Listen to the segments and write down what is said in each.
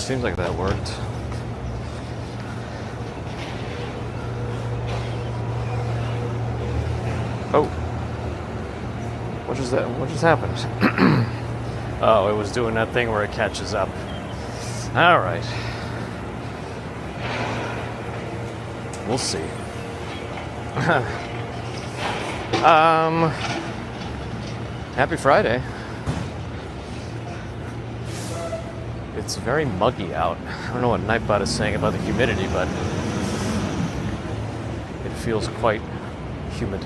seems like that worked. Oh. What just that? What just happened? Oh, it was doing that thing where it catches up. All right. We'll see. Happy Friday. It's very muggy out. I don't know what Nightbot is saying about the humidity, but it feels quite humid.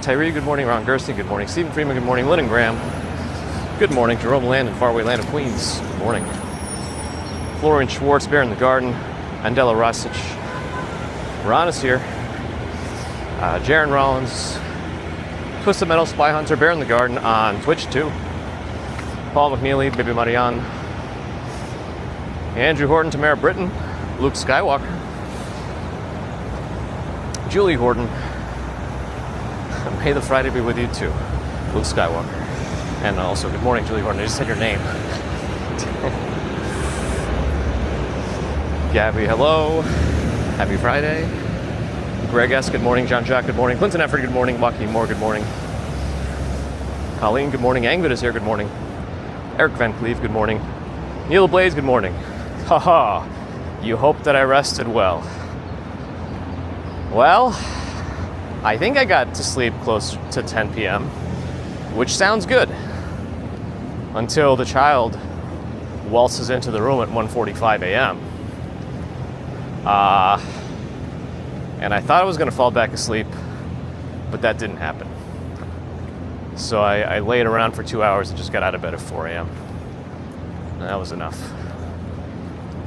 Tyree, good morning. Ron Gerstein, good morning. Stephen Freeman, good morning. Lynn and Graham, good morning. Jerome Land in faraway land of Queens, good morning. Florian Schwartz, Bear in the Garden. Andela Rosic. Ron is here. Jaron Rollins. Twisted Metal, Spy Hunter, Bear in the Garden on Twitch too. Paul McNeely, Baby Marianne. Andrew Horton, Tamara Britton. Luke Skywalker. Julie Horton. May the Friday be with you too. Luke Skywalker. And also, good morning, Julie Horton. I just said your name. Gabby, hello. Happy Friday. Greg S., good morning. John Jack, good morning. Clinton Efford, good morning. Joaquin Moore, good morning. Colleen, good morning. Angvid is here, good morning. Eric Van Cleve, good morning. Neil Blaze, good morning. Haha, you hope that I rested well. Well, I think I got to sleep close to 10 p.m., which sounds good. Until the child waltzes into the room at 1:45 a.m. And I thought I was going to fall back asleep, but that didn't happen. So I laid around for 2 hours and just got out of bed at 4 a.m. And that was enough.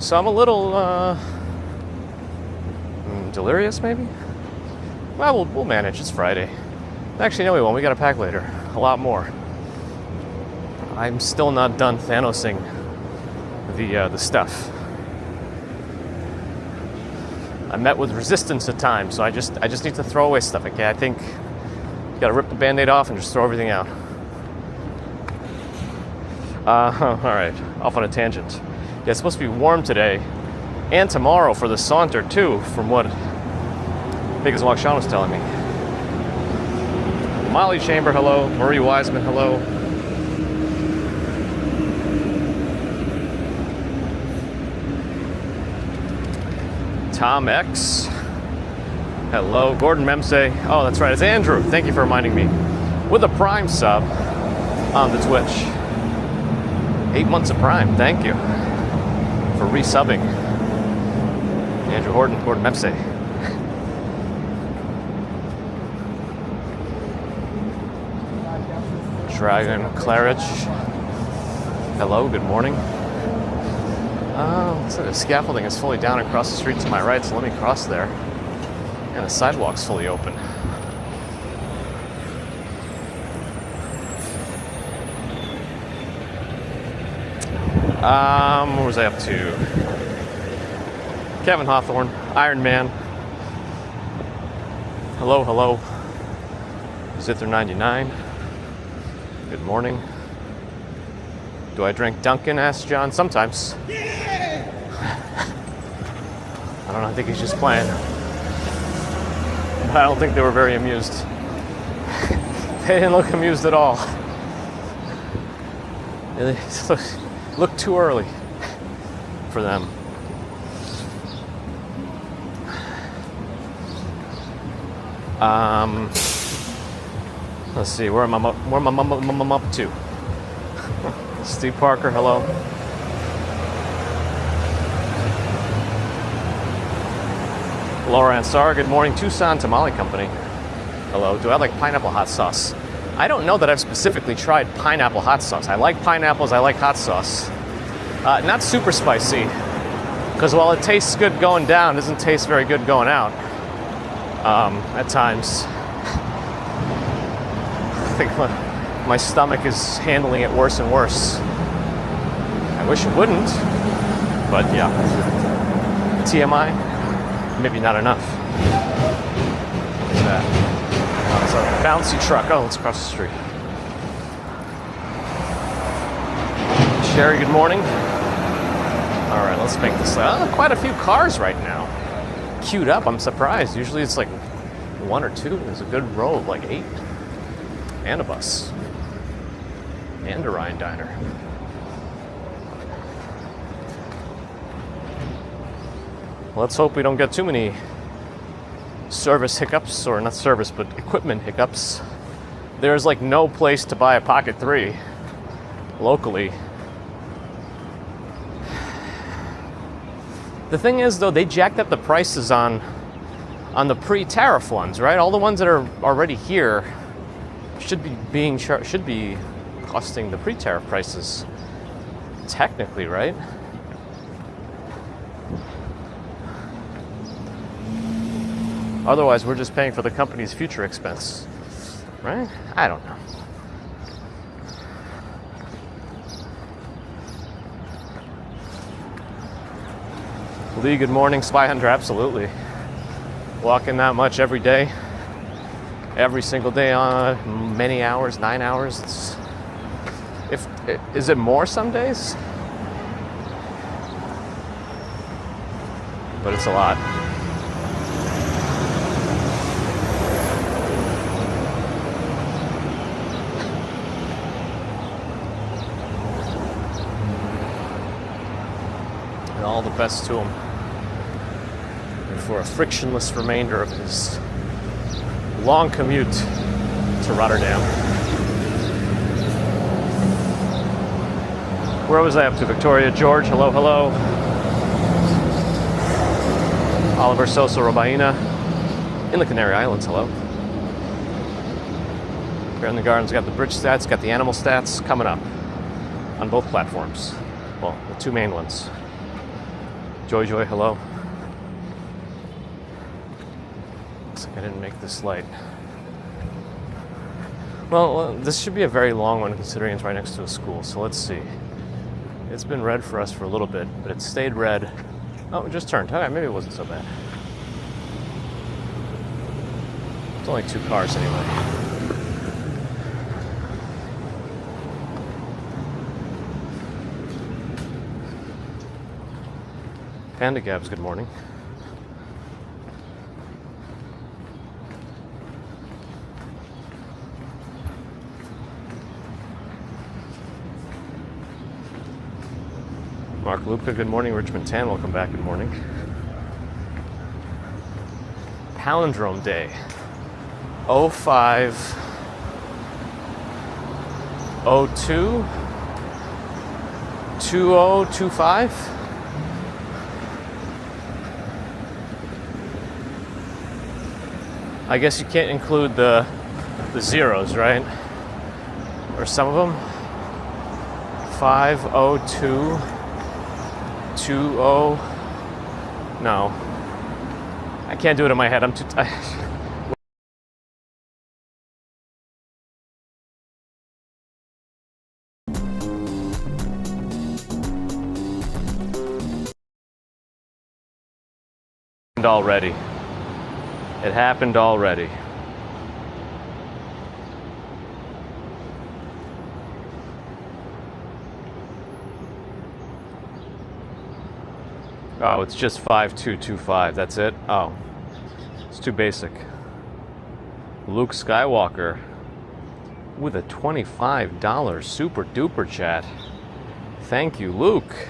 So I'm a little delirious, maybe? Well, we'll manage. It's Friday. Actually, no, we won't. We got to pack later. A lot more. I'm still not done Thanosing the stuff. I met with resistance at times, so I just need to throw away stuff. Okay, I think you gotta rip the Band-Aid off and just throw everything out. All right, off on a tangent. Yeah, it's supposed to be warm today and tomorrow for the saunter too, from what Biggest Walk Sean was telling me. Molly Chamber, hello. Marie Wiseman, hello. Tom X. Hello. Gordon Memsey. Oh, that's right. It's Andrew. Thank you for reminding me. With a Prime sub on the Twitch. 8 months of Prime. Thank you for resubbing. Andrew Horton. Gordon Memsey. Dragon Claridge. Hello. Good morning. Looks like the scaffolding is fully down across the street to my right, so let me cross there. And the sidewalk's fully open. What was I up to? Kevin Hawthorne, Iron Man. Hello, hello. Zither99. Good morning. Do I drink Dunkin'? Asked John. Sometimes. I don't know, I think he's just playing. But I don't think they were very amused. They didn't look amused at all. It looked too early for them. Let's see, where am I up to? Steve Parker, hello. Laura Ansar, good morning. Tucson Tamale Company. Hello. Do I like pineapple hot sauce? I don't know that I've specifically tried pineapple hot sauce. I like pineapples, I like hot sauce. Not super spicy, because while it tastes good going down, it doesn't taste very good going out. At times. I think my stomach is handling it worse and worse. I wish it wouldn't, but yeah. TMI, maybe not enough. What's that? Oh, it's a bouncy truck. Oh, let's cross the street. Sherry, good morning. All right, let's make this quite a few cars right now. Queued up, I'm surprised. Usually it's like one or two. There's a good row of like 8. And a bus. And a Ryan Diner. Let's hope we don't get too many service hiccups, or not service, but equipment hiccups. There's like no place to buy a Pocket 3 locally. The thing is, though, they jacked up the prices on the pre-tariff ones, right? All the ones that are already here should be costing the pre-tariff prices, technically, right? Otherwise, we're just paying for the company's future expense, right? I don't know. Lee, good morning. Spy Hunter, absolutely. Walking that much every day. Every single day on many hours, 9 hours. Is it more some days? But it's a lot. And all the best to him. And for a frictionless remainder of his long commute to Rotterdam. Where was I up to? Victoria, George, hello, hello. Oliver Sosa Robaina in the Canary Islands, hello. Bear in the Garden's got the bridge stats, got the animal stats coming up on both platforms. Well, the two main ones. Joy, hello. Looks like I didn't make this light. Well, this should be a very long one considering it's right next to a school, so let's see. It's been red for us for a little bit, but it stayed red. Oh, it just turned. Okay, maybe it wasn't so bad. It's only 2 cars anyway. Panda Gabs, good morning. Mark Lupka, good morning. Richmond Tan, welcome back, good morning. Palindrome Day. 05 02 2025. I guess you can't include the zeros, right? Or some of them. 502 20. No. I can't do it in my head. I'm too tired. Already. It happened already. Oh, it's just 5225. That's it? Oh. It's too basic. Luke Skywalker with a $25 super duper chat. Thank you, Luke,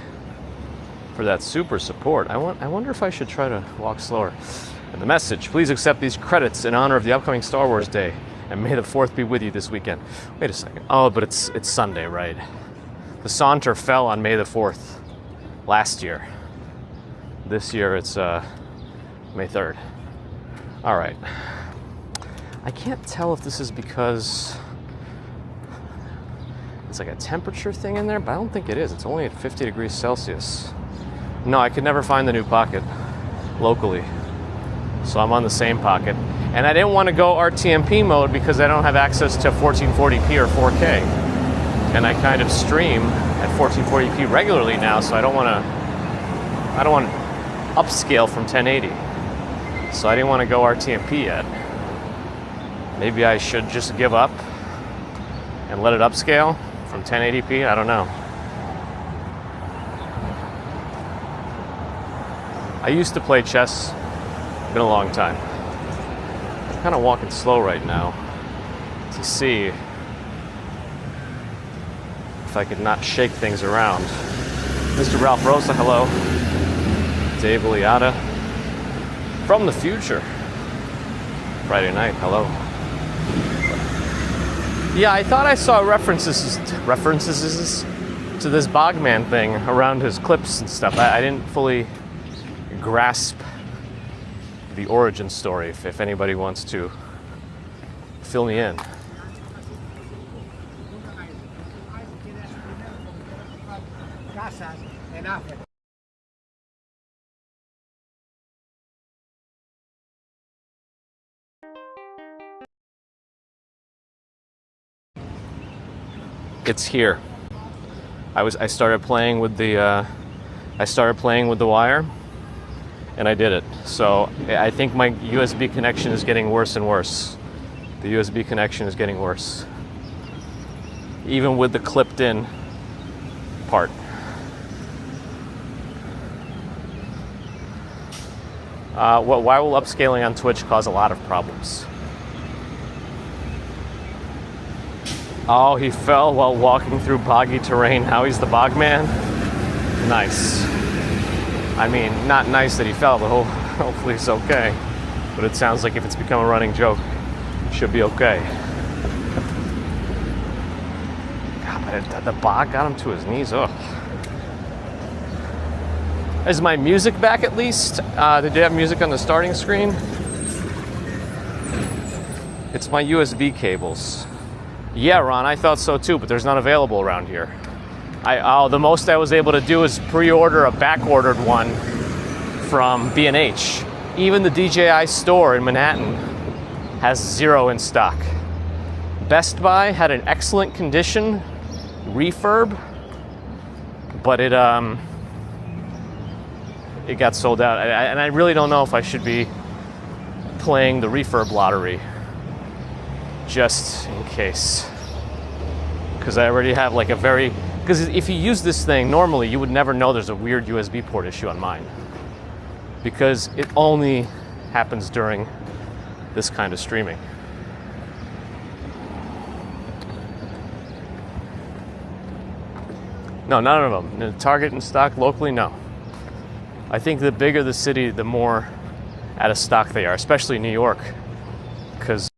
for that super support. I wonder if I should try to walk slower. And the message, please accept these credits in honor of the upcoming Star Wars Day, and may the 4th be with you this weekend. Wait a second. Oh, but it's Sunday, right? The Saunter fell on May the 4th last year. This year it's May 3rd. All right. I can't tell if this is because it's like a temperature thing in there, but I don't think it is. It's only at 50 degrees Celsius. No, I could never find the new Pocket locally. So I'm on the same Pocket. And I didn't want to go RTMP mode because I don't have access to 1440p or 4K. And I kind of stream at 1440p regularly now, so I don't want to upscale from 1080. So I didn't want to go RTMP yet. Maybe I should just give up and let it upscale from 1080p. I don't know. I used to play chess. Been a long time. I'm kind of walking slow right now to see if I could not shake things around. Mr. Ralph Rosa, hello. Dave Iliada from the future. Friday night, hello. Yeah, I thought I saw references to this Bogman thing around his clips and stuff. I didn't fully grasp the origin story, if anybody wants to fill me in. It's here. I started playing with the wire, and I did it. So I think my USB connection is getting worse and worse. The USB connection is getting worse, even with the clipped in part. Why will upscaling on Twitch cause a lot of problems? Oh, he fell while walking through boggy terrain. Now he's the Bogman? Nice. I mean, not nice that he fell, but hopefully it's okay. But it sounds like if it's become a running joke, it should be okay. God, but the bog got him to his knees. Ugh. Is my music back at least? Did you have music on the starting screen? It's my USB cables. Yeah, Ron, I thought so too, but there's none available around here. The most I was able to do is pre-order a back-ordered one from B&H. Even the DJI store in Manhattan has 0 in stock. Best Buy had an excellent condition refurb, but it got sold out. And I really don't know if I should be playing the refurb lottery just in case, because I already have like because if you use this thing normally, you would never know there's a weird USB port issue on mine, because it only happens during this kind of streaming. No, none of them. No, Target in stock locally, no. I think the bigger the city, the more out of stock they are, especially New York, because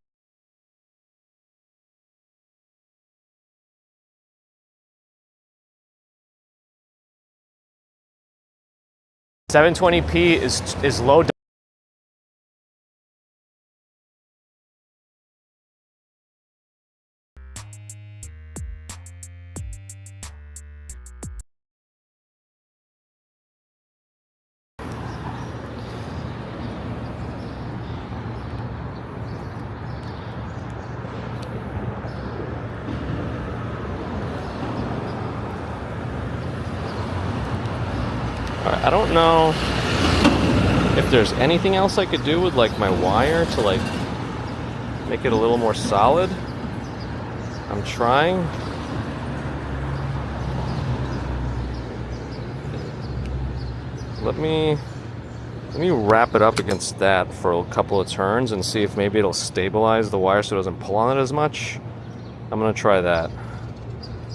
720p is low. I don't know if there's anything else I could do with like my wire to like make it a little more solid. I'm trying. Let me wrap it up against that for a couple of turns and see if maybe it'll stabilize the wire so it doesn't pull on it as much. I'm gonna try that.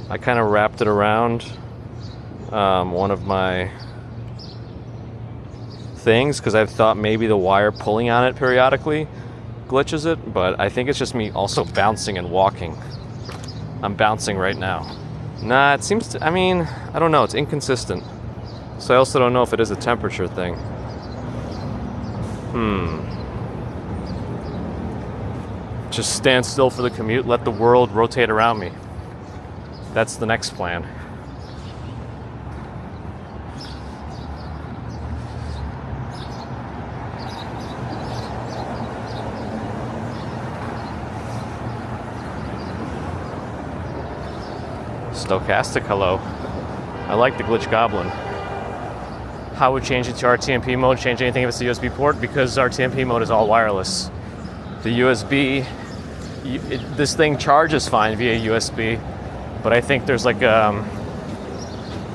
I kind of wrapped it around one of my things because I thought maybe the wire pulling on it periodically glitches it, but I think it's just me also bouncing and walking. I'm bouncing right now. Nah, it seems to, I mean, I don't know, it's inconsistent. So I also don't know if it is a temperature thing. Just stand still for the commute, let the world rotate around me. That's the next plan. Stochastic, hello. I like the glitch goblin. How would change it to RTMP mode? Change anything if it's a USB port? Because RTMP mode is all wireless. The USB, this thing charges fine via USB, but I think there's like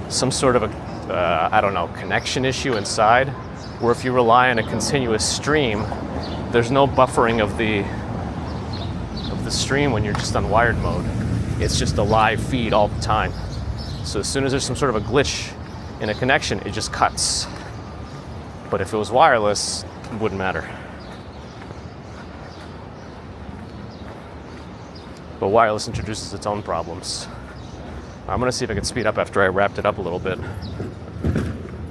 some sort of a, I don't know, connection issue inside where if you rely on a continuous stream, there's no buffering of the stream when you're just on wired mode. It's just a live feed all the time. So as soon as there's some sort of a glitch in a connection, it just cuts. But if it was wireless, it wouldn't matter. But wireless introduces its own problems. I'm gonna see if I can speed up after I wrapped it up a little bit.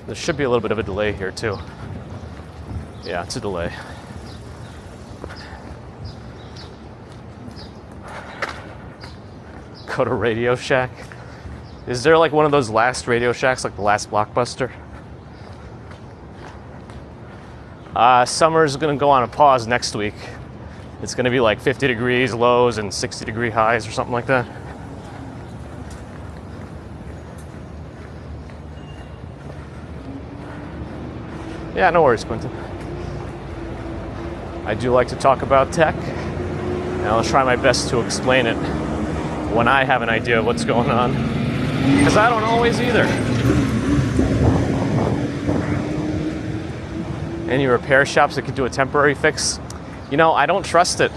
There should be a little bit of a delay here too. Yeah, it's a delay. Go to Radio Shack. Is there like one of those last Radio Shacks, like the last Blockbuster? Summer's gonna go on a pause next week. It's gonna be like 50 degrees lows and 60-degree highs or something like that. Yeah, no worries, Quentin. I do like to talk about tech, and I'll try my best to explain it when I have an idea of what's going on, because I don't always either. Any repair shops that could do a temporary fix? You know, I don't trust it.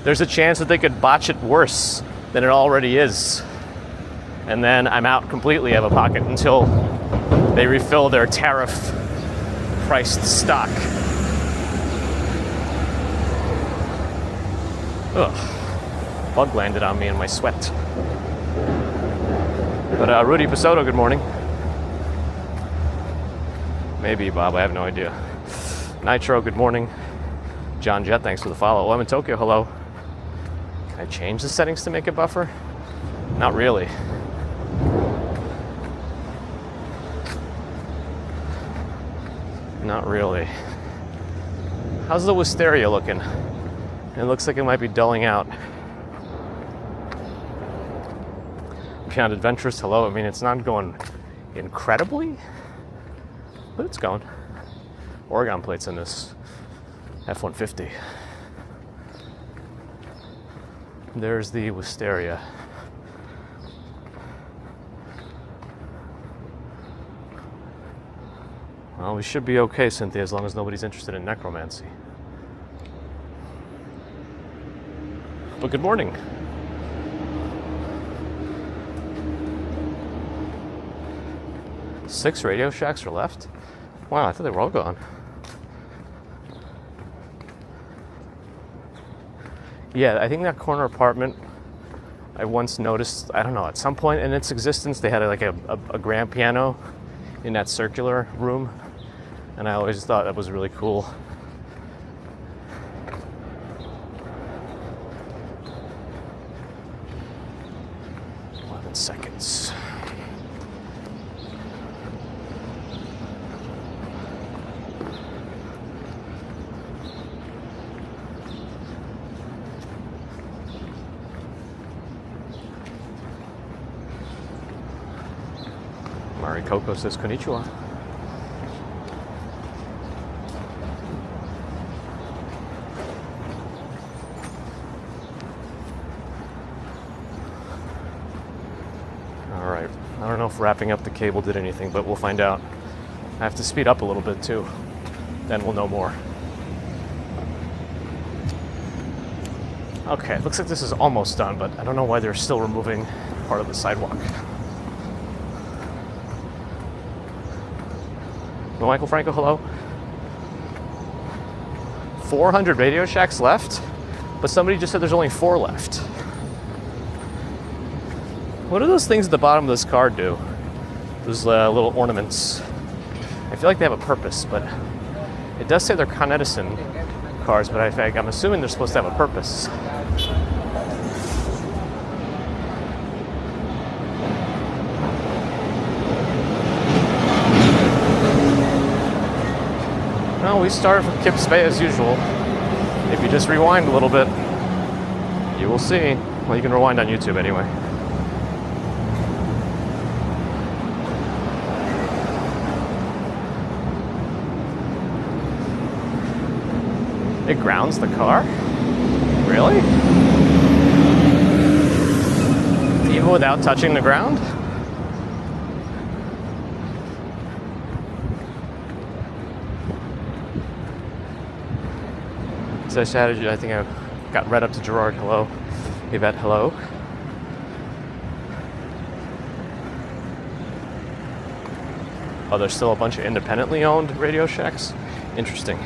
There's a chance that they could botch it worse than it already is. And then I'm out completely out of pocket until they refill their tariff-priced stock. Ugh. Bug landed on me in my sweat. But Rudy Pisoto, good morning. Maybe Bob, I have no idea. Nitro, good morning. John Jett, thanks for the follow. I'm in Tokyo, hello. Can I change the settings to make it buffer? Not really. Not really. How's the wisteria looking? It looks like it might be dulling out. Beyond Adventurous, hello. I mean, it's not going incredibly, but it's going. Oregon plates in this F-150. There's the wisteria. Well, we should be okay, Cynthia, as long as nobody's interested in necromancy. But good morning. Six Radio Shacks are left? Wow, I thought they were all gone. Yeah, I think that corner apartment, I once noticed, I don't know, at some point in its existence, they had like a grand piano in that circular room. And I always thought that was really cool. Seconds. Mari Coco says konnichiwa. I don't know if wrapping up the cable did anything, but we'll find out. I have to speed up a little bit too. Then we'll know more. Okay, looks like this is almost done, but I don't know why they're still removing part of the sidewalk. No, Michael Franco, hello. 400 Radio Shacks left, but somebody just said there's only 4 left. What do those things at the bottom of this card do? Those little ornaments. I feel like they have a purpose, but it does say they're Con Edison cards, but I'm assuming they're supposed to have a purpose. Well, we started from Kip's Bay as usual. If you just rewind a little bit, you will see. Well, you can rewind on YouTube anyway. It grounds the car? Really? Even without touching the ground? So I chatted, I think I got read up to Gerard, hello. Yvette, hello. Oh, there's still a bunch of independently owned Radio Shacks? Interesting.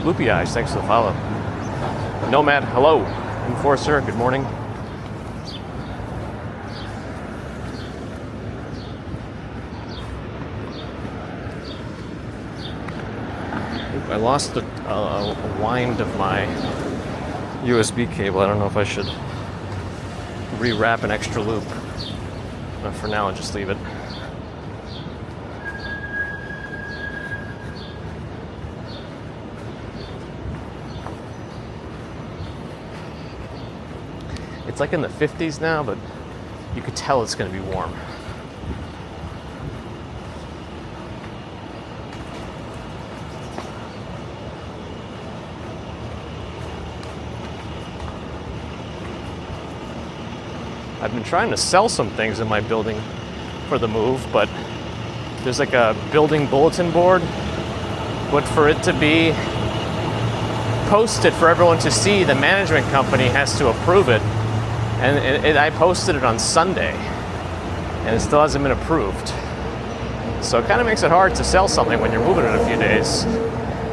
Loopy Eyes, thanks for the follow. Nomad, hello. Enforcer, good morning. I lost a wind of my USB cable. I don't know if I should rewrap an extra loop. But for now, I'll just leave it. It's like in the 50s now, but you could tell it's going to be warm. I've been trying to sell some things in my building for the move, but there's like a building bulletin board, but for it to be posted for everyone to see, the management company has to approve it. And I posted it on Sunday, and it still hasn't been approved. So it kind of makes it hard to sell something when you're moving in a few days,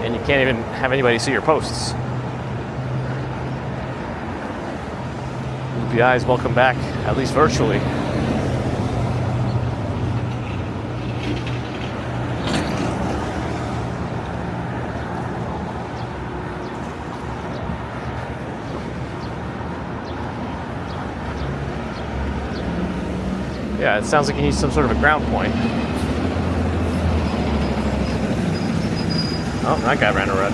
and you can't even have anybody see your posts. Loopy Eyes, welcome back, at least virtually. Yeah, it sounds like you need some sort of a ground point. Oh, that guy ran a red.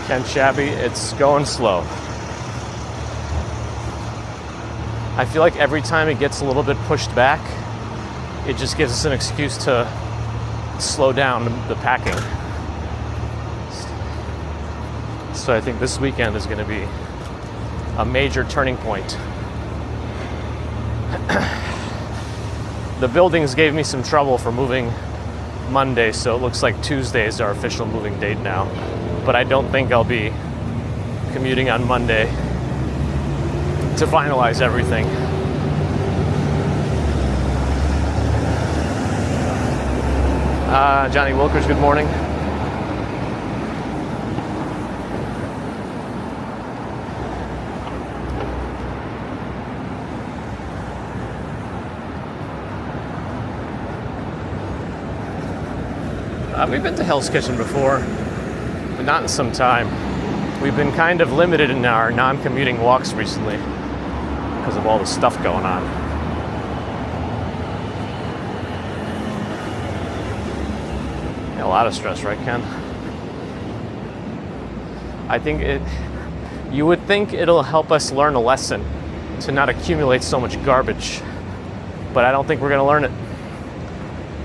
Ken Shabby, it's going slow. I feel like every time it gets a little bit pushed back, it just gives us an excuse to slow down the packing. So I think this weekend is going to be a major turning point. The buildings gave me some trouble for moving Monday, so it looks like Tuesday is our official moving date now. But I don't think I'll be commuting on Monday to finalize everything. Johnny Wilkers, good morning. We've been to Hell's Kitchen before, but not in some time. We've been kind of limited in our non-commuting walks recently because of all the stuff going on. A lot of stress, right, Ken? I think you would think it'll help us learn a lesson to not accumulate so much garbage, but I don't think we're going to learn it.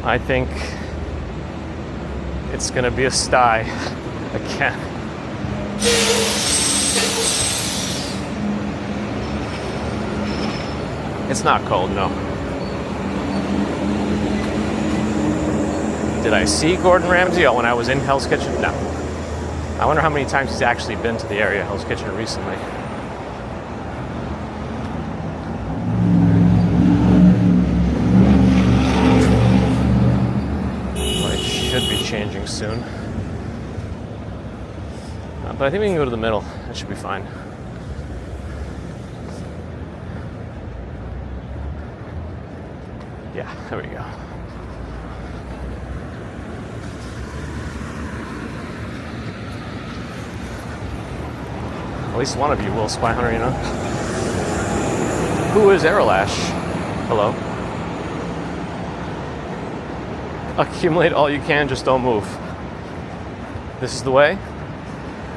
I think it's going to be a sty again. It's not cold, no. Did I see Gordon Ramsay? Oh, when I was in Hell's Kitchen? No. I wonder how many times he's actually been to the area, Hell's Kitchen, recently. Well, it should be changing soon. But I think we can go to the middle. That should be fine. Yeah, there we go. At least one of you will, Spy Hunter, you know? Who is Aerolash? Hello. Accumulate all you can, just don't move. This is the way.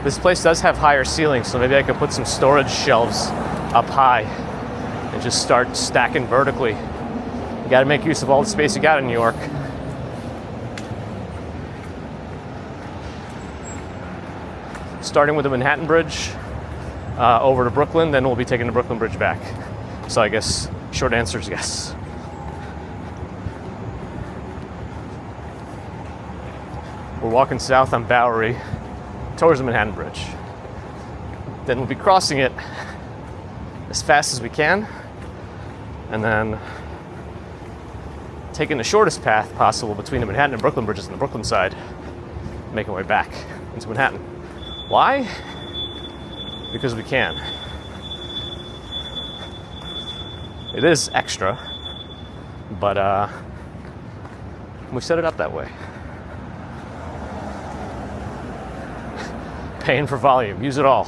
This place does have higher ceilings, so maybe I could put some storage shelves up high and just start stacking vertically. You gotta make use of all the space you got in New York. Starting with the Manhattan Bridge over to Brooklyn, then we'll be taking the Brooklyn Bridge back. So I guess short answer is yes. We're walking south on Bowery towards the Manhattan Bridge. Then we'll be crossing it as fast as we can, and then taking the shortest path possible between the Manhattan and Brooklyn bridges on the Brooklyn side, making our way back into Manhattan. Why? Because we can. It is extra, but we set it up that way. Paying for volume, use it all.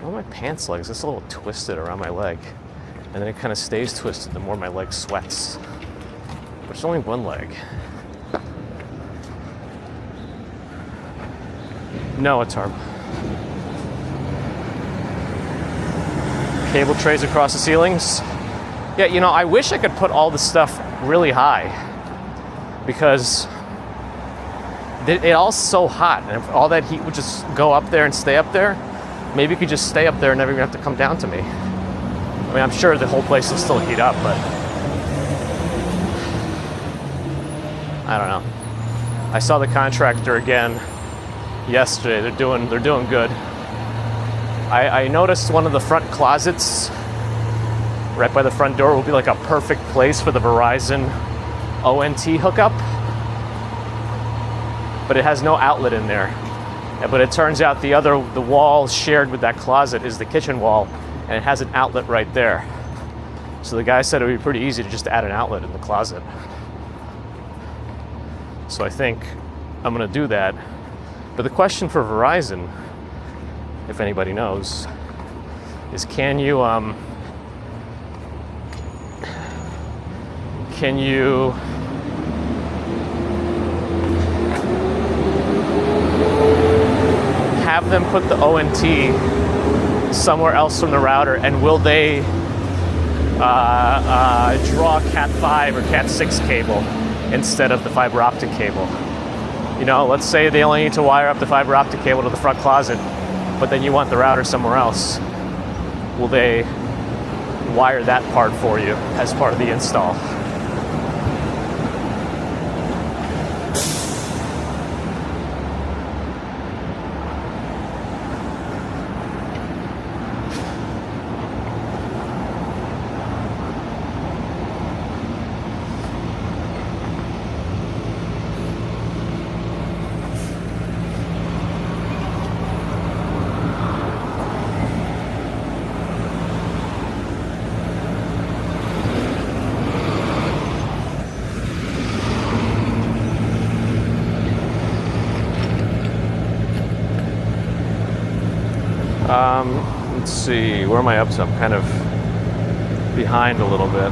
Well, my pants legs, it's a little twisted around my leg. And then it kind of stays twisted the more my leg sweats. But it's only one leg. No, it's hard. Cable trays across the ceilings. Yeah, you know, I wish I could put all the stuff really high because it all's so hot, and if all that heat would just go up there and stay up there, maybe it could just stay up there and never even have to come down to me. I mean, I'm sure the whole place will still heat up, but I don't know. I saw the contractor again yesterday. They're doing good. I noticed one of the front closets right by the front door will be like a perfect place for the Verizon ONT hookup, but it has no outlet in there. But it turns out the wall shared with that closet is the kitchen wall, and it has an outlet right there. So the guy said it would be pretty easy to just add an outlet in the closet. So I think I'm gonna do that. But the question for Verizon, if anybody knows, is can you have them put the ONT somewhere else from the router, and will they draw Cat 5 or Cat 6 cable instead of the fiber optic cable? You know, let's say they only need to wire up the fiber optic cable to the front closet, but then you want the router somewhere else. Will they wire that part for you as part of the install? Let's see, where am I up to? I'm kind of behind a little bit.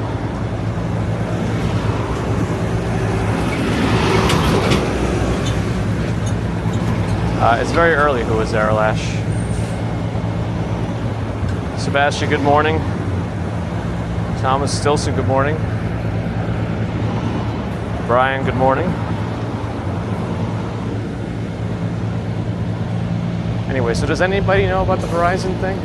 It's very early. Who is Aerolash? Sebastian, good morning. Thomas Stilson, good morning. Brian, good morning. Anyway, so does anybody know about the Verizon thing?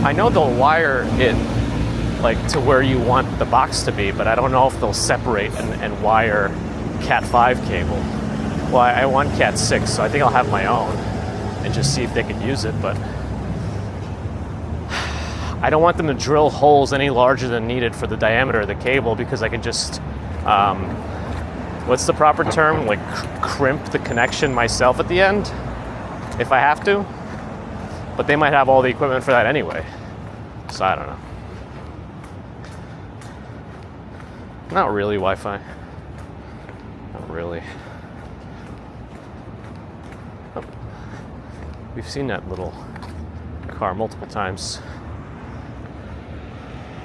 I know they'll wire it like to where you want the box to be, but I don't know if they'll separate and wire Cat 5 cable. Well, I want Cat 6, so I think I'll have my own and just see if they can use it, but I don't want them to drill holes any larger than needed for the diameter of the cable, because I can just, what's the proper term? Like crimp the connection myself at the end, if I have to. But they might have all the equipment for that anyway. So I don't know. Not really Wi-Fi. Not really. Oh. We've seen that little car multiple times.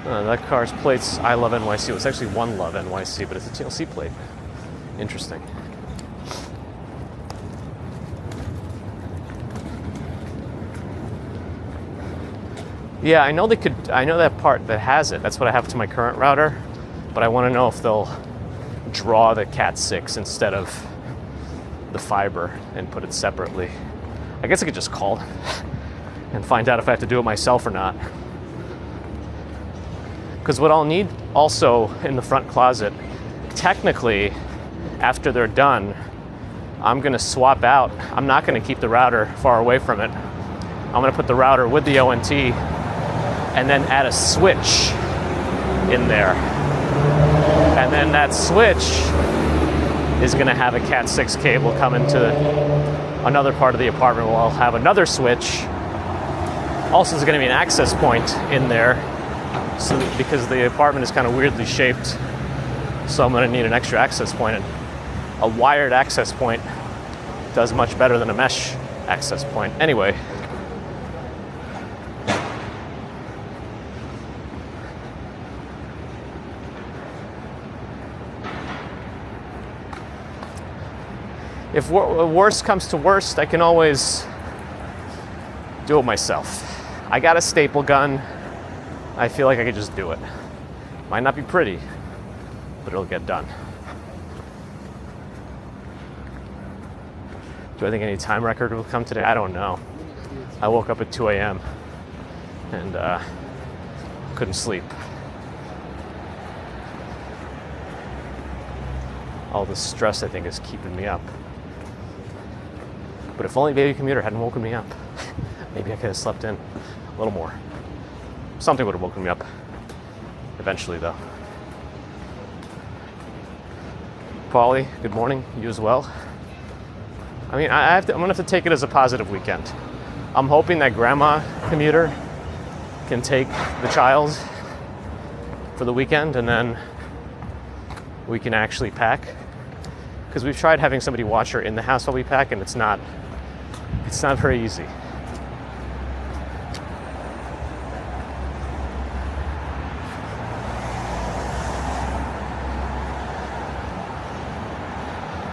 That car's plate's I Love NYC. It's actually One Love NYC, but it's a TLC plate. Interesting. Yeah, I know that part that has it. That's what I have to my current router, but I want to know if they'll draw the Cat 6 instead of the fiber and put it separately. I guess I could just call and find out if I have to do it myself or not. Because what I'll need also in the front closet, technically, after they're done, I'm gonna swap out. I'm not gonna keep the router far away from it. I'm gonna put the router with the ONT and then add a switch in there. And then that switch is gonna have a Cat 6 cable come into another part of the apartment where I'll have another switch. Also, there's gonna be an access point in there, so because the apartment is kind of weirdly shaped, so I'm gonna need an extra access point. And a wired access point does much better than a mesh access point. Anyway, if worst comes to worst, I can always do it myself. I got a staple gun. I feel like I could just do it. Might not be pretty, but it'll get done. Do I think any time record will come today? I don't know. I woke up at 2 a.m. and couldn't sleep. All the stress, I think, is keeping me up. But if only baby commuter hadn't woken me up, maybe I could have slept in a little more. Something would have woken me up eventually, though. Paulie, good morning. You as well. I mean, I'm gonna have to take it as a positive weekend. I'm hoping that grandma commuter can take the child for the weekend, and then we can actually pack. Because we've tried having somebody watch her in the house while we pack, and it's not very easy.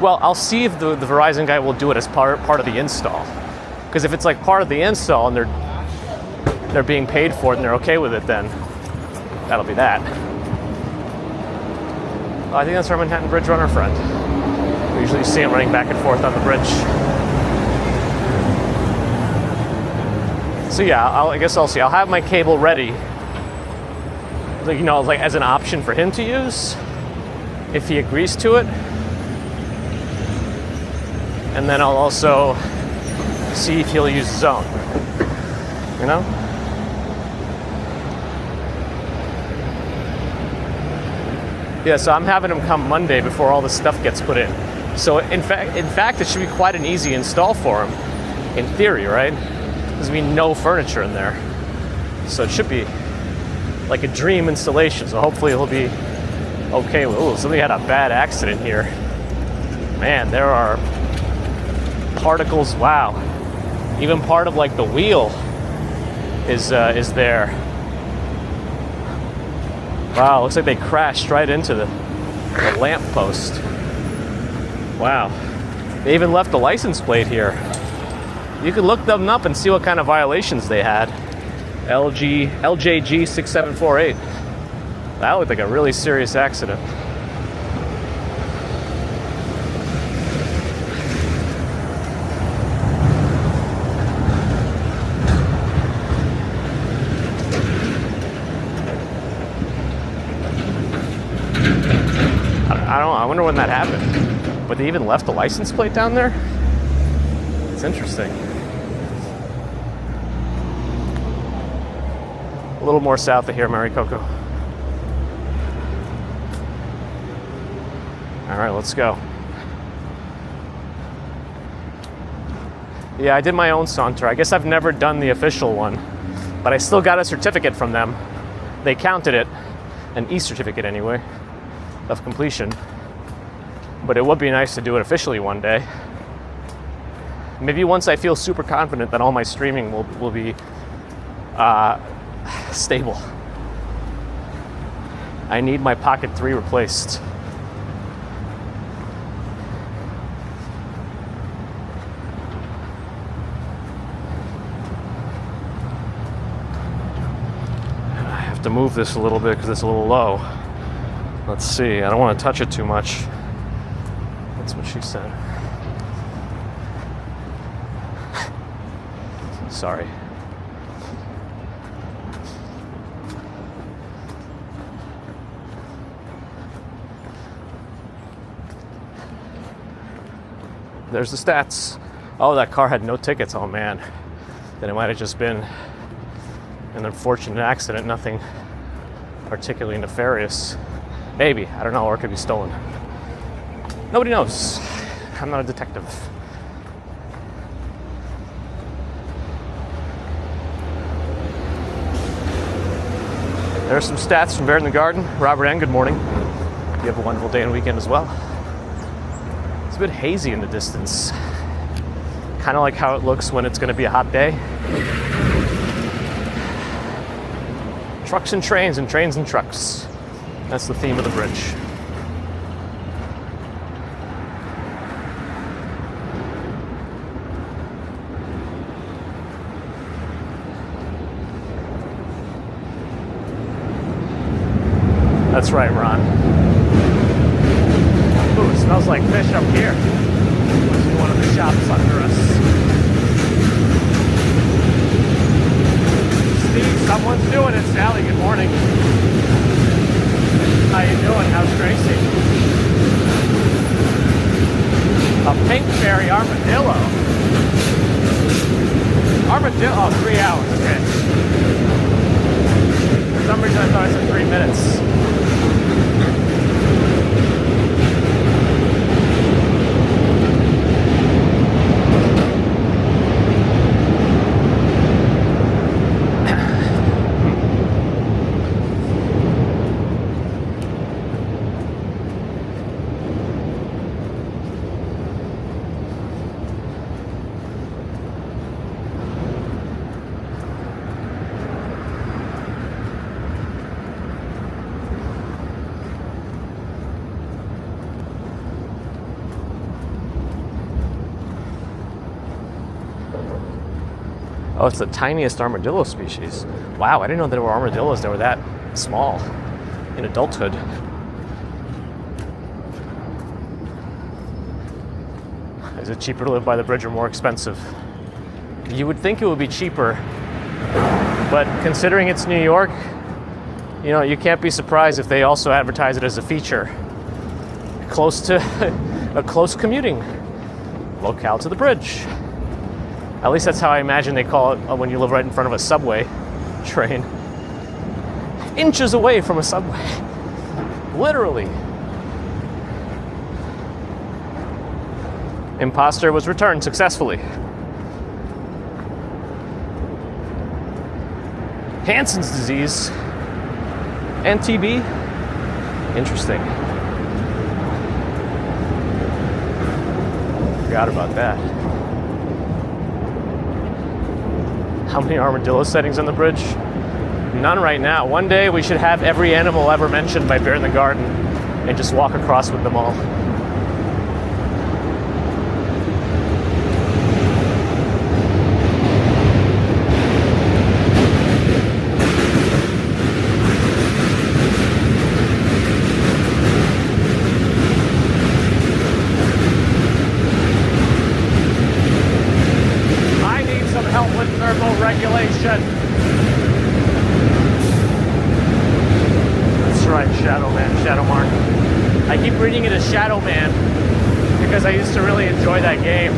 Well, I'll see if the Verizon guy will do it as part of the install. Because if it's like part of the install and they're being paid for it and they're okay with it, then that'll be that. Oh, I think that's our Manhattan Bridge Runner friend. We usually see him running back and forth on the bridge. So yeah, I guess I'll see. I'll have my cable ready, like as an option for him to use, if he agrees to it. And then I'll also see if he'll use his own, you know? Yeah, so I'm having him come Monday before all the stuff gets put in. So in fact, it should be quite an easy install for him, in theory, right? There's gonna be no furniture in there. So it should be like a dream installation. So hopefully he'll be okay with, ooh, somebody had a bad accident here. Man, there are particles, wow. Even part of like the wheel is there. Wow, looks like they crashed right into the lamp post. Wow. They even left the license plate here. You can look them up and see what kind of violations they had. LJG 6748. That looked like a really serious accident. I wonder when that happened. But they even left the license plate down there? It's interesting. A little more south of here, Mary Coco. All right, let's go. Yeah, I did my own saunter. I guess I've never done the official one. But I still got a certificate from them. They counted it, an e-certificate anyway, of completion. But it would be nice to do it officially one day. Maybe once I feel super confident that all my streaming will be stable. I need my Pocket 3 replaced. I have to move this a little bit because it's a little low. Let's see, I don't want to touch it too much. That's what she said. Sorry. There's the stats. Oh, that car had no tickets. Oh man. Then it might have just been an unfortunate accident, nothing particularly nefarious. Maybe, I don't know, or it could be stolen. Nobody knows. I'm not a detective. There are some stats from Bear in the Garden. Robert N., good morning. You have a wonderful day and weekend as well. It's a bit hazy in the distance. Kind of like how it looks when it's going to be a hot day. Trucks and trains and trucks. That's the theme of the bridge. That's right, Ron. Ooh, it smells like fish up here. Must be one of the shops under us. Steve, someone's doing it. Sally, good morning. How you doing? How's Gracie? A pink fairy armadillo. Armadillo, oh, 3 hours, okay. For some reason I thought I said 3 minutes. Oh, it's the tiniest armadillo species. Wow, I didn't know there were armadillos that were that small in adulthood. Is it cheaper to live by the bridge or more expensive? You would think it would be cheaper, but considering it's New York, you know, you can't be surprised if they also advertise it as a feature. Close to a close commuting locale to the bridge. At least that's how I imagine they call it when you live right in front of a subway train. Inches away from a subway. Literally. Imposter was returned successfully. Hansen's disease and TB. Interesting. Forgot about that. How many armadillo settings on the bridge? None right now. One day we should have every animal ever mentioned by Bear in the Garden and just walk across with them all. Thermoregulation. That's right, Shadow Man, Shadow Mark. I keep reading it as Shadow Man because I used to really enjoy that game.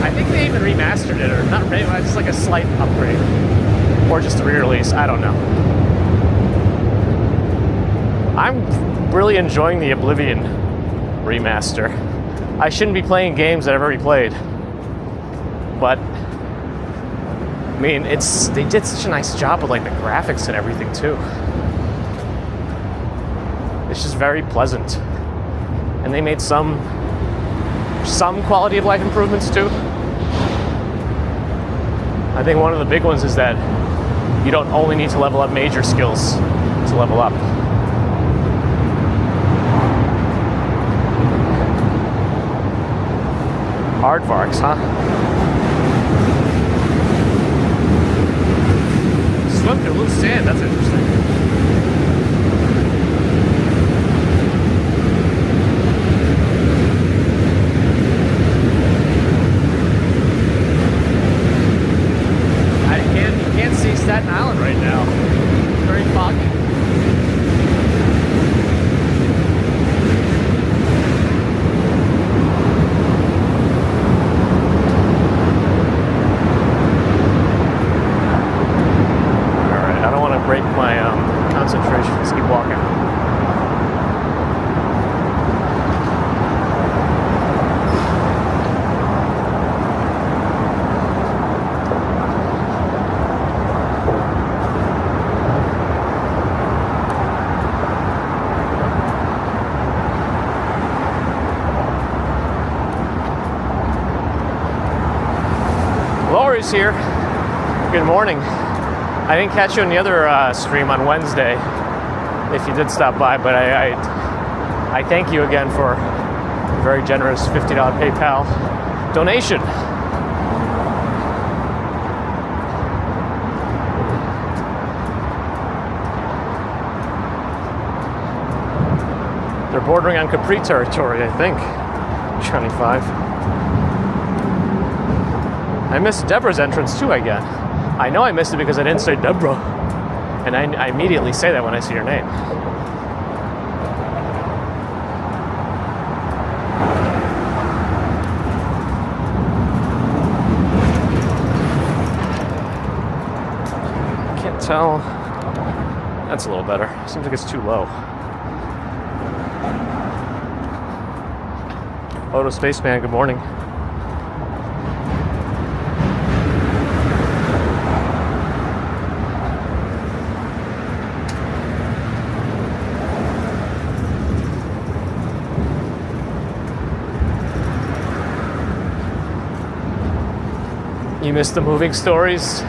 I think they even remastered it, or not really, just like a slight upgrade. Or just a re-release, I don't know. I'm really enjoying the Oblivion remaster. I shouldn't be playing games that I've already played, but I mean, they did such a nice job with like the graphics and everything too. It's just very pleasant. And they made some quality of life improvements too. I think one of the big ones is that you don't only need to level up major skills to level up. Aardvarks, huh? Swim through loose sand, that's interesting. You can't see Staten Island right now. It's very foggy. Break my concentration. Let's keep walking. Lori's here. Good morning. I didn't catch you on the other stream on Wednesday, if you did stop by, but I thank you again for a very generous $50 PayPal donation. They're bordering on Capri territory, I think. 25. I missed Deborah's entrance too, again. I know I missed it because I didn't say Deborah. And I immediately say that when I see your name. Can't tell. That's a little better. Seems like it's too low. Photo Spaceman, good morning. You missed the moving stories?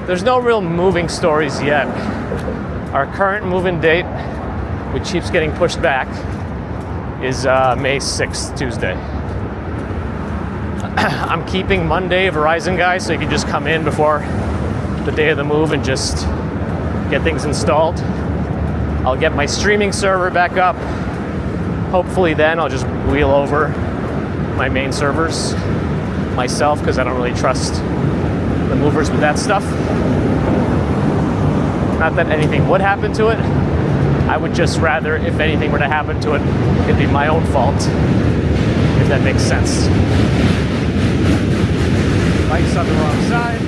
There's no real moving stories yet. Our current move-in date, which keeps getting pushed back, is May 6th, Tuesday. I'm keeping Monday Verizon guys, so you can just come in before the day of the move and just get things installed. I'll get my streaming server back up. Hopefully then I'll just wheel over my main servers myself, because I don't really trust the movers with that stuff. Not that anything would happen to it. I would just rather, if anything were to happen to it, it'd be my own fault, if that makes sense. Bike's on the wrong side.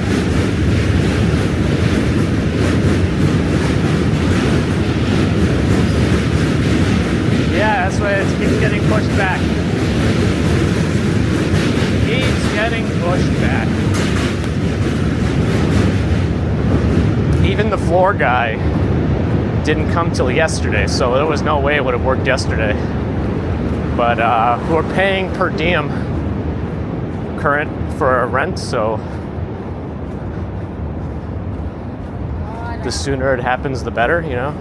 Yeah, that's why it keeps getting pushed back. Keeps getting pushed back. Even the floor guy didn't come till yesterday, so there was no way it would have worked yesterday. But we're paying per diem current for a rent, so the sooner it happens, the better, you know?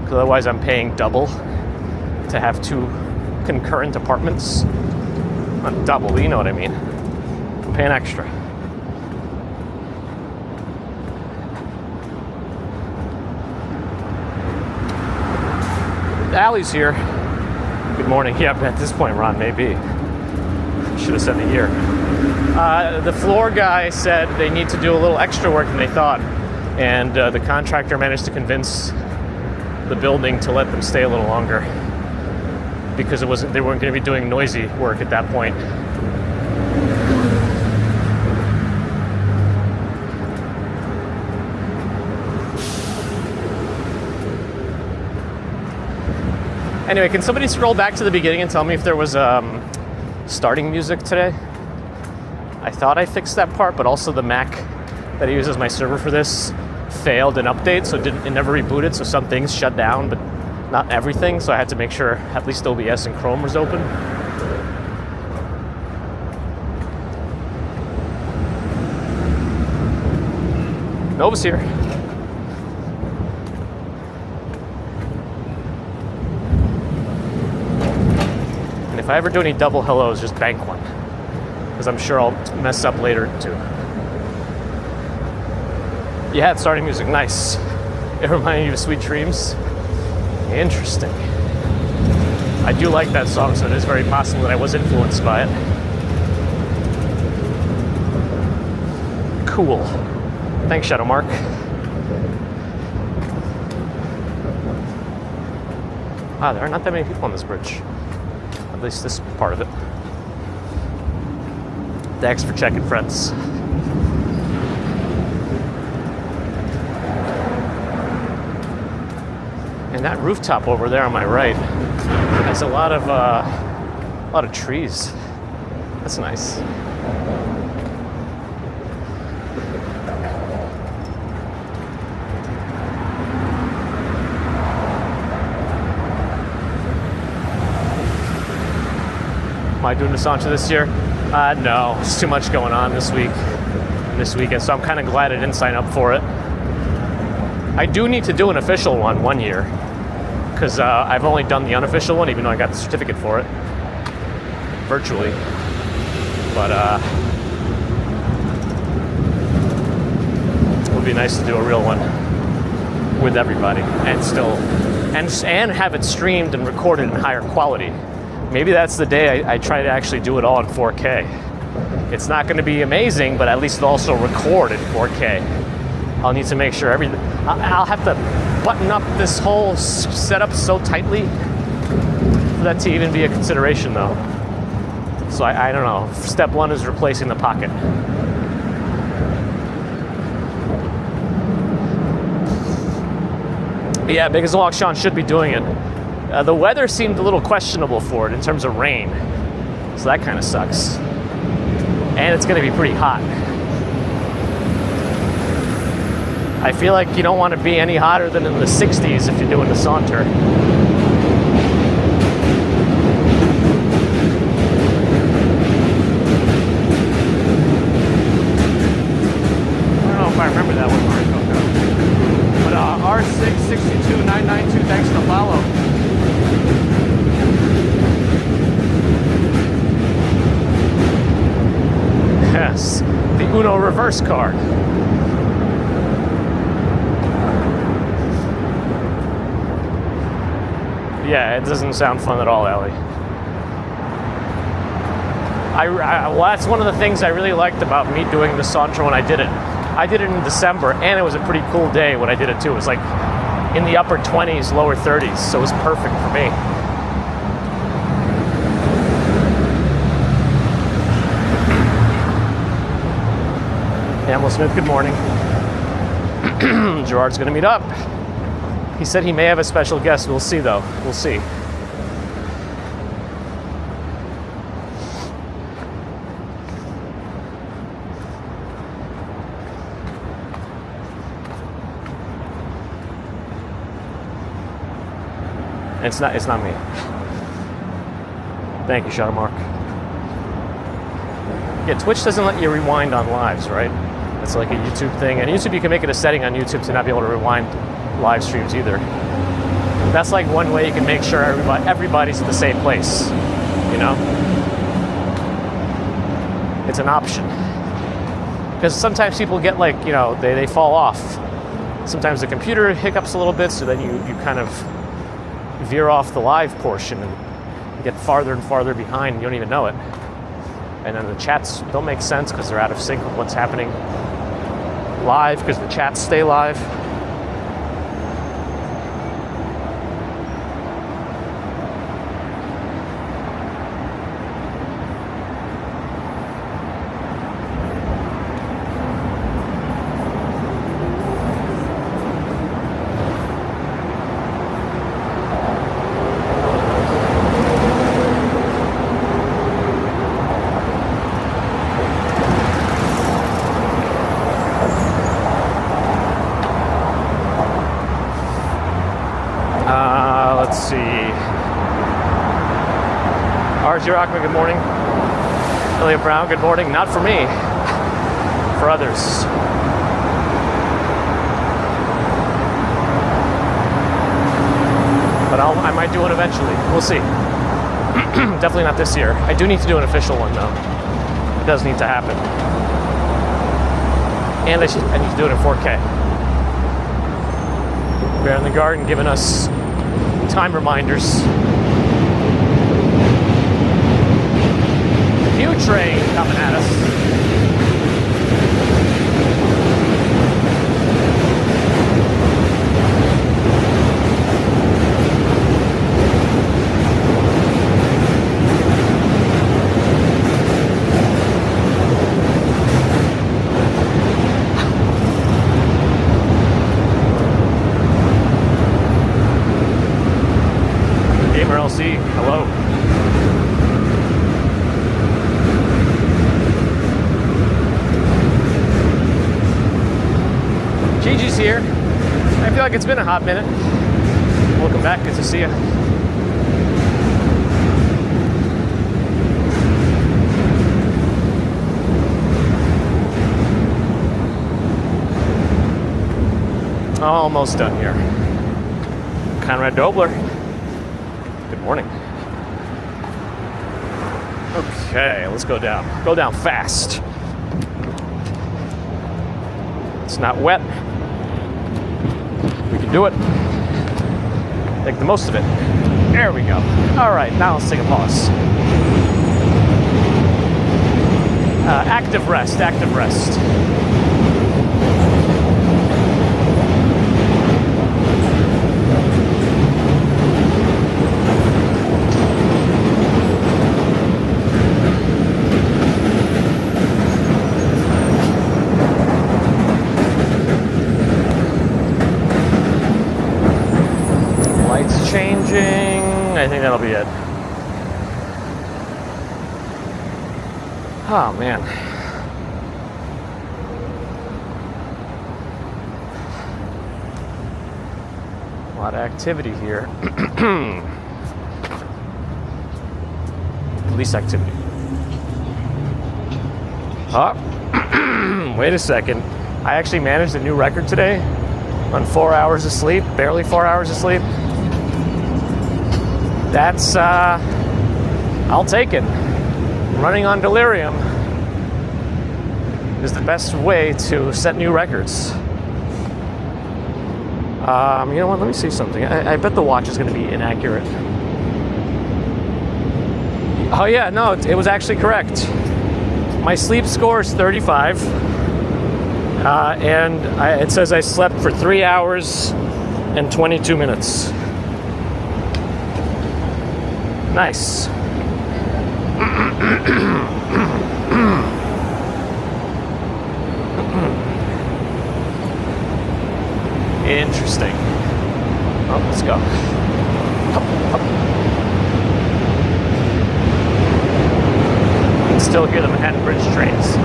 Because otherwise I'm paying double to have two concurrent apartments. Not double, but you know what I mean. I'm paying extra. Allie's here. Good morning. Yeah, at this point, Ron, maybe. Should have said the year. The floor guy said they need to do a little extra work than they thought, and the contractor managed to convince the building to let them stay a little longer because they weren't going to be doing noisy work at that point. Anyway, can somebody scroll back to the beginning and tell me if there was starting music today? I thought I fixed that part, but also the Mac that I use as my server for this failed an update, so it never rebooted, so some things shut down, but not everything, so I had to make sure at least OBS and Chrome was open. Nova's here. And if I ever do any double hellos, just bank one, because I'm sure I'll mess up later too. Yeah, it's starting music, nice. It reminded you of Sweet Dreams? Interesting. I do like that song, so it is very possible that I was influenced by it. Cool. Thanks, Shadow Mark. Wow, there are not that many people on this bridge. At least this part of it. Thanks for checking, friends. And that rooftop over there on my right has a lot of trees. That's nice. Am I doing the Sancho this year? No, it's too much going on this weekend, so I'm kind of glad I didn't sign up for it. I do need to do an official one year, because I've only done the unofficial one, even though I got the certificate for it, virtually. But it would be nice to do a real one with everybody, and have it streamed and recorded in higher quality. Maybe that's the day I try to actually do it all in 4K. It's not going to be amazing, but at least it'll also record in 4K. I'll need to make sure everything. I'll have to button up this whole setup so tightly for that to even be a consideration, though. So I don't know. Step one is replacing the pocket. Yeah, Biggest Log Sean should be doing it. The weather seemed a little questionable for it in terms of rain, so that kind of sucks. And it's going to be pretty hot. I feel like you don't want to be any hotter than in the 60s if you're doing the saunter. I don't know if I remember that one, but R662992, thanks for the follow. Yes, the Uno reverse card. Yeah, it doesn't sound fun at all, Ellie. Well, that's one of the things I really liked about me doing the saunter when I did it. I did it in December, and it was a pretty cool day when I did it too. It was like in the upper 20s, lower 30s, so it was perfect for me. Camel Smith, good morning. Gerard's gonna meet up. He said he may have a special guest. We'll see, though. We'll see. It's not me. Thank you, Shadow Mark. Yeah, Twitch doesn't let you rewind on lives, right? It's like a YouTube thing. And YouTube, you can make it a setting on YouTube to not be able to rewind live streams either. That's like one way you can make sure everybody's in the same place, you know? It's an option. Because sometimes people get like, you know, they fall off. Sometimes the computer hiccups a little bit, so then you kind of veer off the live portion and get farther and farther behind, and you don't even know it. And then the chats don't make sense because they're out of sync with what's happening live, because the chats stay live. Let's see. R.J. Rockman, good morning. Elliot Brown, good morning. Not for me, for others. But I might do it eventually. We'll see. Definitely not this year. I do need to do an official one, though. It does need to happen. And I need to do it in 4K. Bear in the Garden giving us time reminders. New train coming at us. Hello. Gigi's here. I feel like it's been a hot minute. Welcome back. Good to see you. Almost done here. Conrad Dobler. Good morning. Okay, let's go down. Go down fast. It's not wet. We can do it. Make the most of it. There we go. All right, now let's take a pause. Active rest, active rest. Changing. I think that'll be it. Oh man. A lot of activity here. Police activity. Oh. Wait a second. I actually managed a new record today on 4 hours of sleep, barely 4 hours of sleep. That's, I'll take it. Running on delirium is the best way to set new records. You know what, let me see something. I bet the watch is going to be inaccurate. Oh yeah, no, it was actually correct. My sleep score is 35. And it says I slept for 3 hours and 22 minutes. Nice. Interesting. Oh, let's go. You can still hear the Manhattan Bridge trains.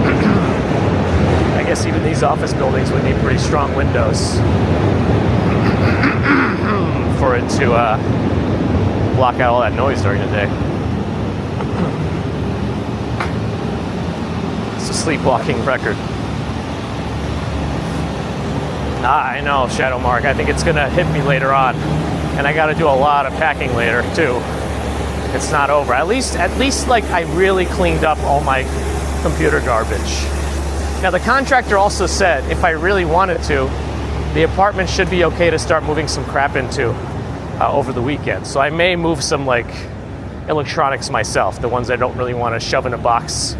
I guess even these office buildings would need pretty strong windows for it to block out all that noise during the day. It's a sleepwalking record. I know, Shadow Mark. I think it's gonna hit me later on, and I got to do a lot of packing later too. It's not over. At least, like I really cleaned up all my computer garbage. Now the contractor also said if I really wanted to, the apartment should be okay to start moving some crap into. Over the weekend. So I may move some like electronics myself, the ones I don't really want to shove in a box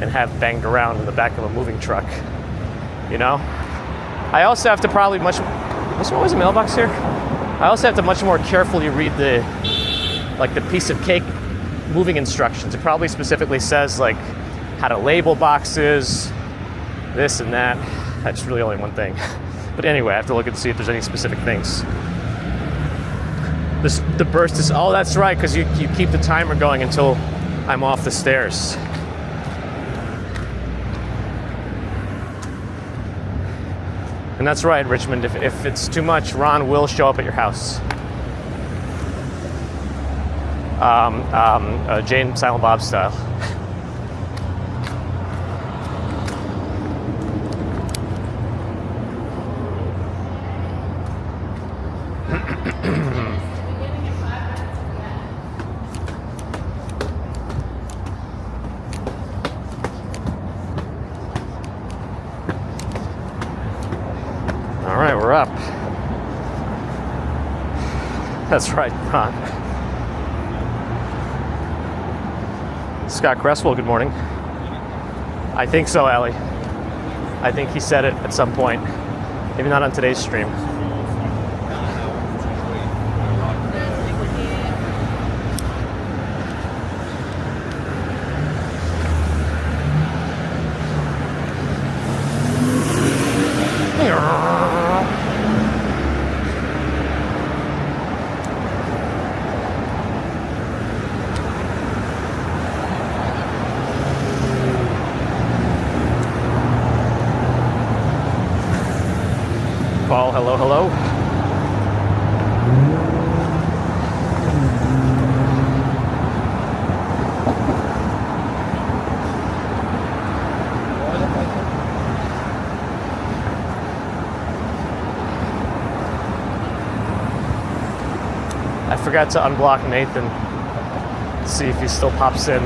and have banged around in the back of a moving truck. You know? I also have to probably there's always a mailbox here. I also have to much more carefully read the piece of cake moving instructions. It probably specifically says like how to label boxes, this and that. That's really only one thing. But anyway, I have to look and see if there's any specific things. The burst is, oh, that's right, because you keep the timer going until I'm off the stairs. And that's right, Richmond, if it's too much, Ron will show up at your house. Jane and Silent Bob style. All right, we're up. That's right, Ron. Scott Cresswell, good morning. I think so, Allie. I think he said it at some point. Maybe not on today's stream. Paul, hello, hello. I forgot to unblock Nathan, see if he still pops in.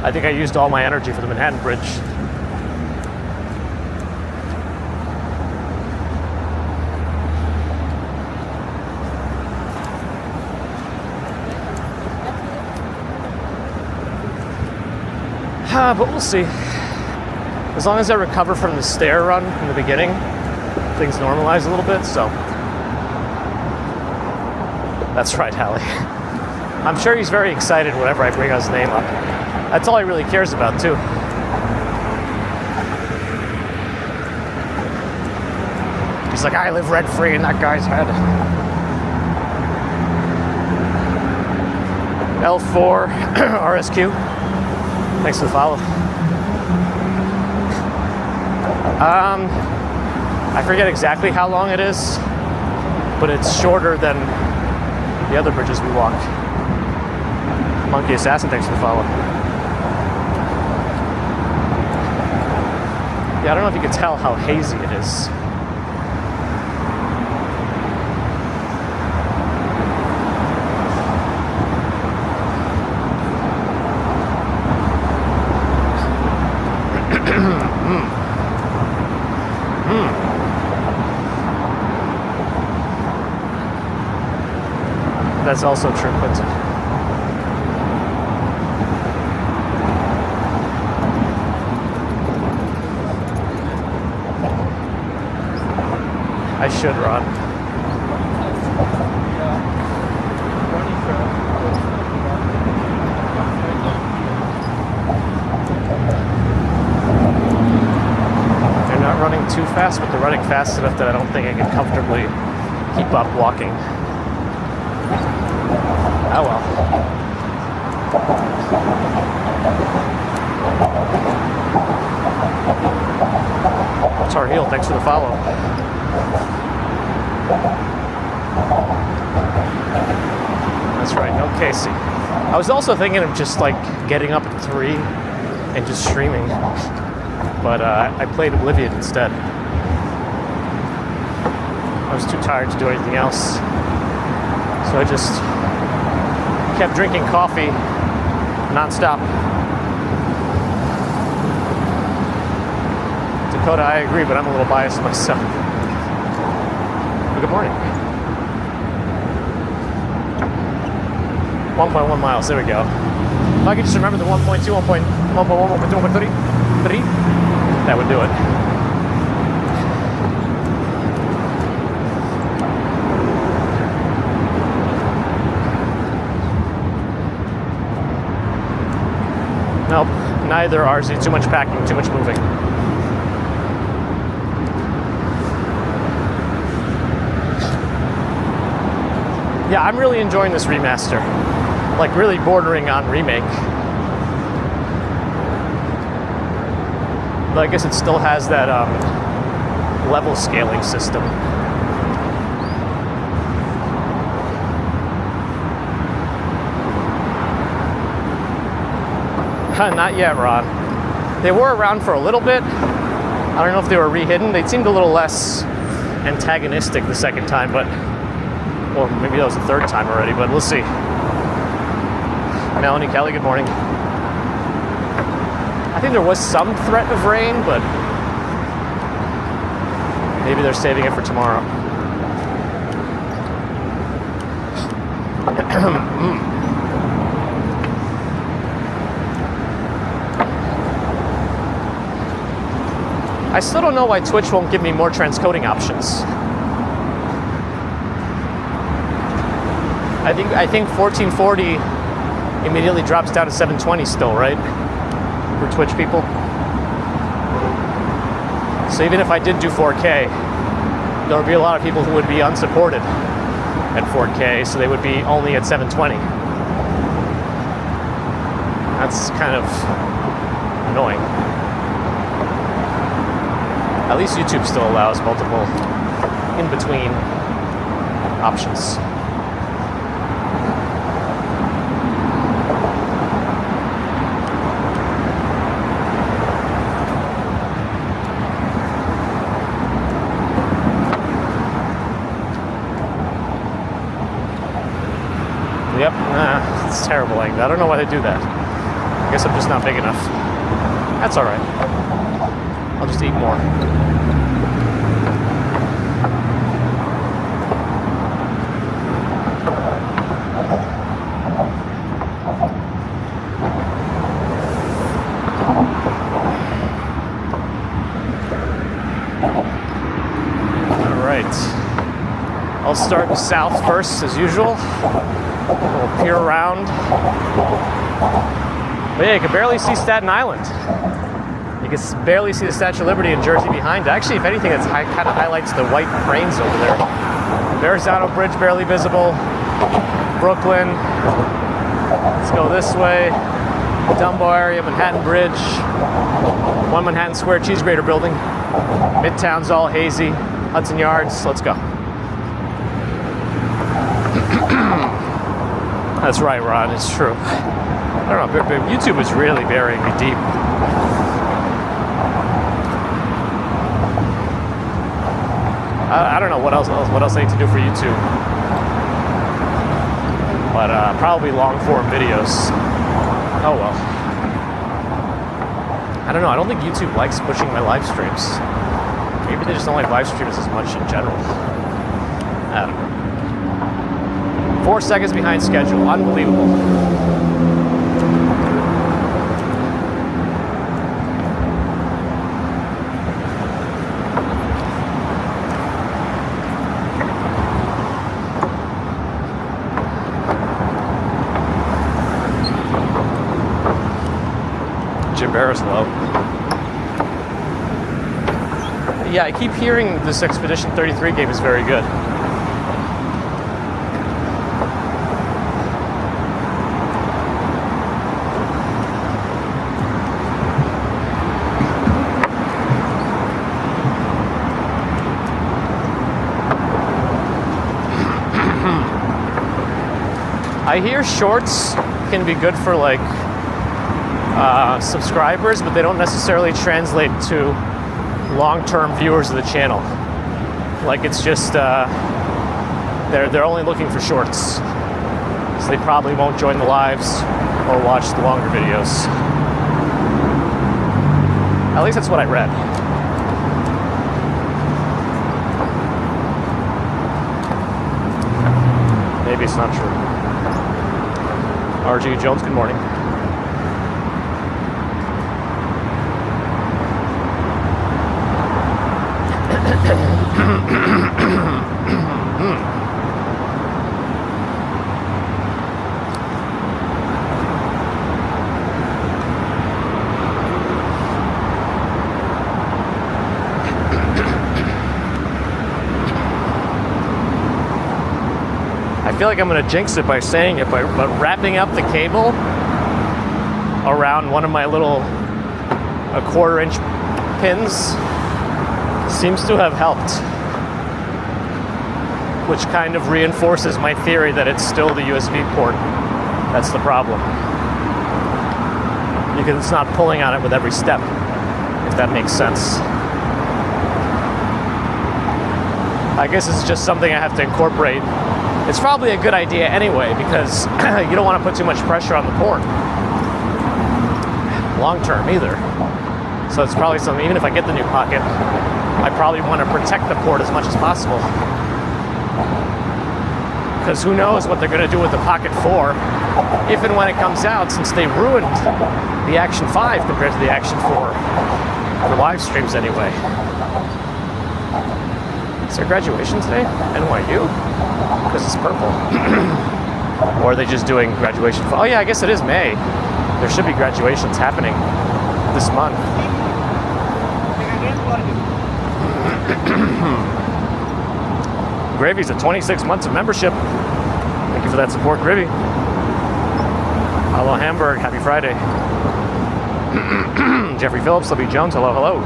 I think I used all my energy for the Manhattan Bridge. But we'll see. As long as I recover from the stair run in the beginning, things normalize a little bit, so. That's right, Hallie. I'm sure he's very excited whenever I bring his name up. That's all he really cares about, too. He's like, I live rent-free in that guy's head. L4 RSQ. Thanks for the follow. I forget exactly how long it is, but it's shorter than the other bridges we walked. Monkey Assassin, thanks for the follow. Yeah, I don't know if you can tell how hazy it is. That's also true, Quinton. I should run. They're not running too fast, but they're running fast enough that I don't think I can comfortably keep up walking. Oh well. Tar Heel, thanks for the follow. That's right, no Casey. I was also thinking of just like getting up at 3 and just streaming, but I played Oblivion instead. I was too tired to do anything else, so I just kept drinking coffee non-stop. Dakota, I agree, but I'm a little biased myself. But good morning. 1.1 miles, there we go. If I could just remember the 1.2, 1.1, 1.2, 1.3, that would do it. Nope, neither RZ. Too much packing, too much moving. Yeah, I'm really enjoying this remaster. like really bordering on remake. But I guess it still has that level scaling system. Not yet, Ron. They were around for a little bit. I don't know if they were rehidden. They seemed a little less antagonistic the second time, but, or maybe that was the third time already, but we'll see. Melanie, Kelly, good morning. I think there was some threat of rain, but maybe they're saving it for tomorrow. I still don't know why Twitch won't give me more transcoding options. I think 1440 immediately drops down to 720 still, right? For Twitch people. So even if I did do 4K, there would be a lot of people who would be unsupported at 4K, so they would be only at 720. That's kind of annoying. At least YouTube still allows multiple in-between options. Yep, it's terrible like that. I don't know why they do that. I guess I'm just not big enough. That's all right. I'll just eat more. All right. I'll start south first, as usual. We'll peer around. But yeah, you can barely see Staten Island. You can barely see the Statue of Liberty and Jersey behind. Actually, if anything, it's kind of highlights the white cranes over there. Verrazano Bridge barely visible. Brooklyn. Let's go this way. Dumbo area, Manhattan Bridge. One Manhattan Square cheese grater building. Midtown's all hazy. Hudson Yards. Let's go. That's right, Ron. It's true. I don't know. YouTube is really burying me deep. I don't know what else I need to do for YouTube, but probably long form videos. Oh well. I don't know. I don't think YouTube likes pushing my live streams. Maybe they just don't like live streams as much in general. I don't know. 4 seconds behind schedule. Unbelievable. Barris low. Yeah, I keep hearing this Expedition 33 game is very good. I hear shorts can be good for like subscribers, but they don't necessarily translate to long-term viewers of the channel. Like it's just they're only looking for shorts, so they probably won't join the lives or watch the longer videos. At least that's what I read. Maybe it's not true. RG Jones, good morning. I feel like I'm going to jinx it by saying it, but wrapping up the cable around one of my little 1/4 inch pins seems to have helped, which kind of reinforces my theory that it's still the USB port that's the problem, because it's not pulling on it with every step, if that makes sense. I guess it's just something I have to incorporate. It's probably a good idea anyway, because you don't want to put too much pressure on the port long term either. So it's probably something, even if I get the new Pocket, I probably want to protect the port as much as possible. Because who knows what they're going to do with the Pocket 4 if and when it comes out, since they ruined the Action 5 compared to the Action 4 for live streams anyway. Is there graduation today? NYU? Because it's purple. Or are they just doing graduation? Oh yeah, I guess it is May. There should be graduations happening this month. Gravy's at 26 months of membership. Thank you for that support, Gravy. Hello, Hamburg. Happy Friday. Jeffrey Phillips, Libby Jones. Hello, hello.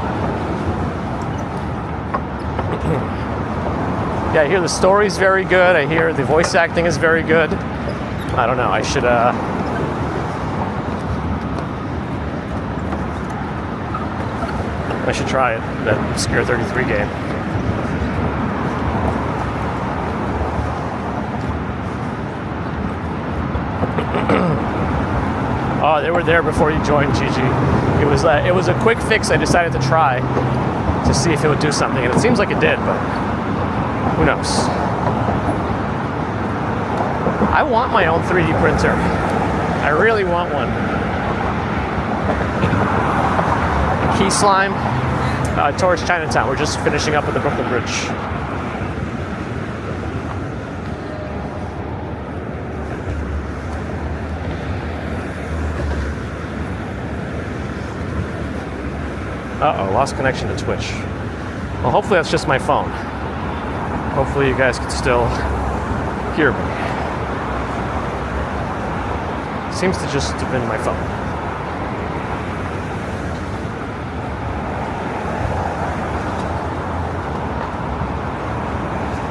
Yeah, I hear the story's very good. I hear the voice acting is very good. I don't know. I should try it. That Obscure 33 game. Oh, they were there before you joined, Gigi. It was a quick fix I decided to try to see if it would do something, and it seems like it did, but who knows? I want my own 3D printer. I really want one. Key Slime towards Chinatown. We're just finishing up at the Brooklyn Bridge. Uh-oh, lost connection to Twitch. Well, hopefully that's just my phone. Hopefully you guys can still hear me. Seems to just have been my phone.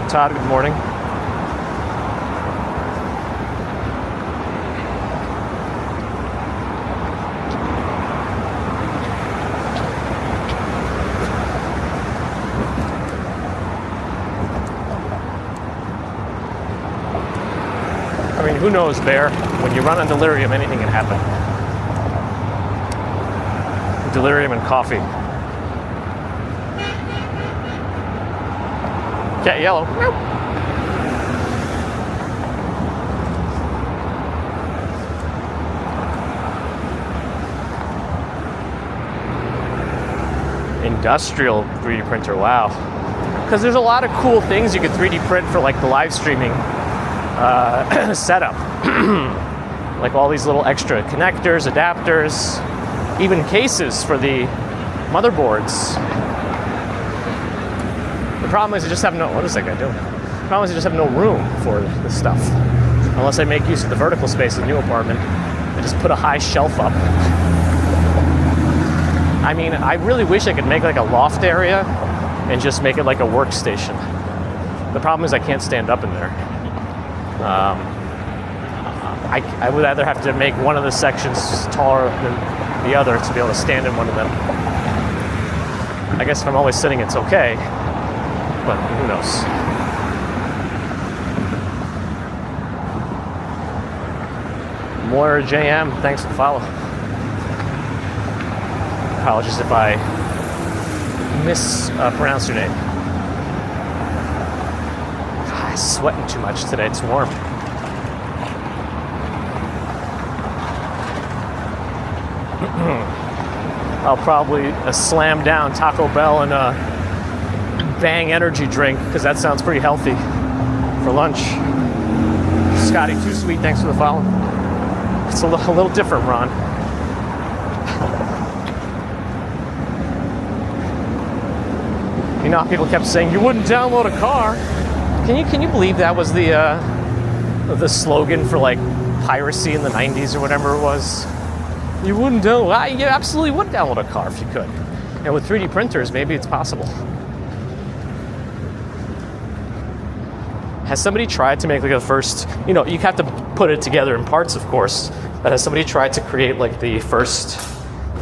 Todd, good morning. Who knows, Bear? When you run on delirium, anything can happen. Delirium and coffee. Cat yellow. Nope. Industrial 3D printer, wow. Because there's a lot of cool things you could 3D print for, like the live streaming setup. Like all these little extra connectors, adapters, even cases for the motherboards. The problem is I just have no, what is that guy doing? The problem is I just have no room for this stuff. Unless I make use of the vertical space of the new apartment and just put a high shelf up. I mean, I really wish I could make like a loft area and just make it like a workstation. The problem is I can't stand up in there. I would either have to make one of the sections taller than the other to be able to stand in one of them. I guess if I'm always sitting, it's okay, but who knows? Moira JM, thanks for the follow. Apologies if I mispronounce your name. God, I'm sweating too much today, it's warm. I'll probably slam down Taco Bell and a Bang energy drink, because that sounds pretty healthy for lunch. Scotty Too Sweet, thanks for the follow. It's a little different, Ron. You know how people kept saying you wouldn't download a car? Can you believe that was the the slogan for like piracy in the 90s or whatever it was. You wouldn't download. You absolutely would download a car if you could. And with 3D printers, maybe it's possible. Has somebody tried to make like a first, you have to put it together in parts, of course, but has somebody tried to create like the first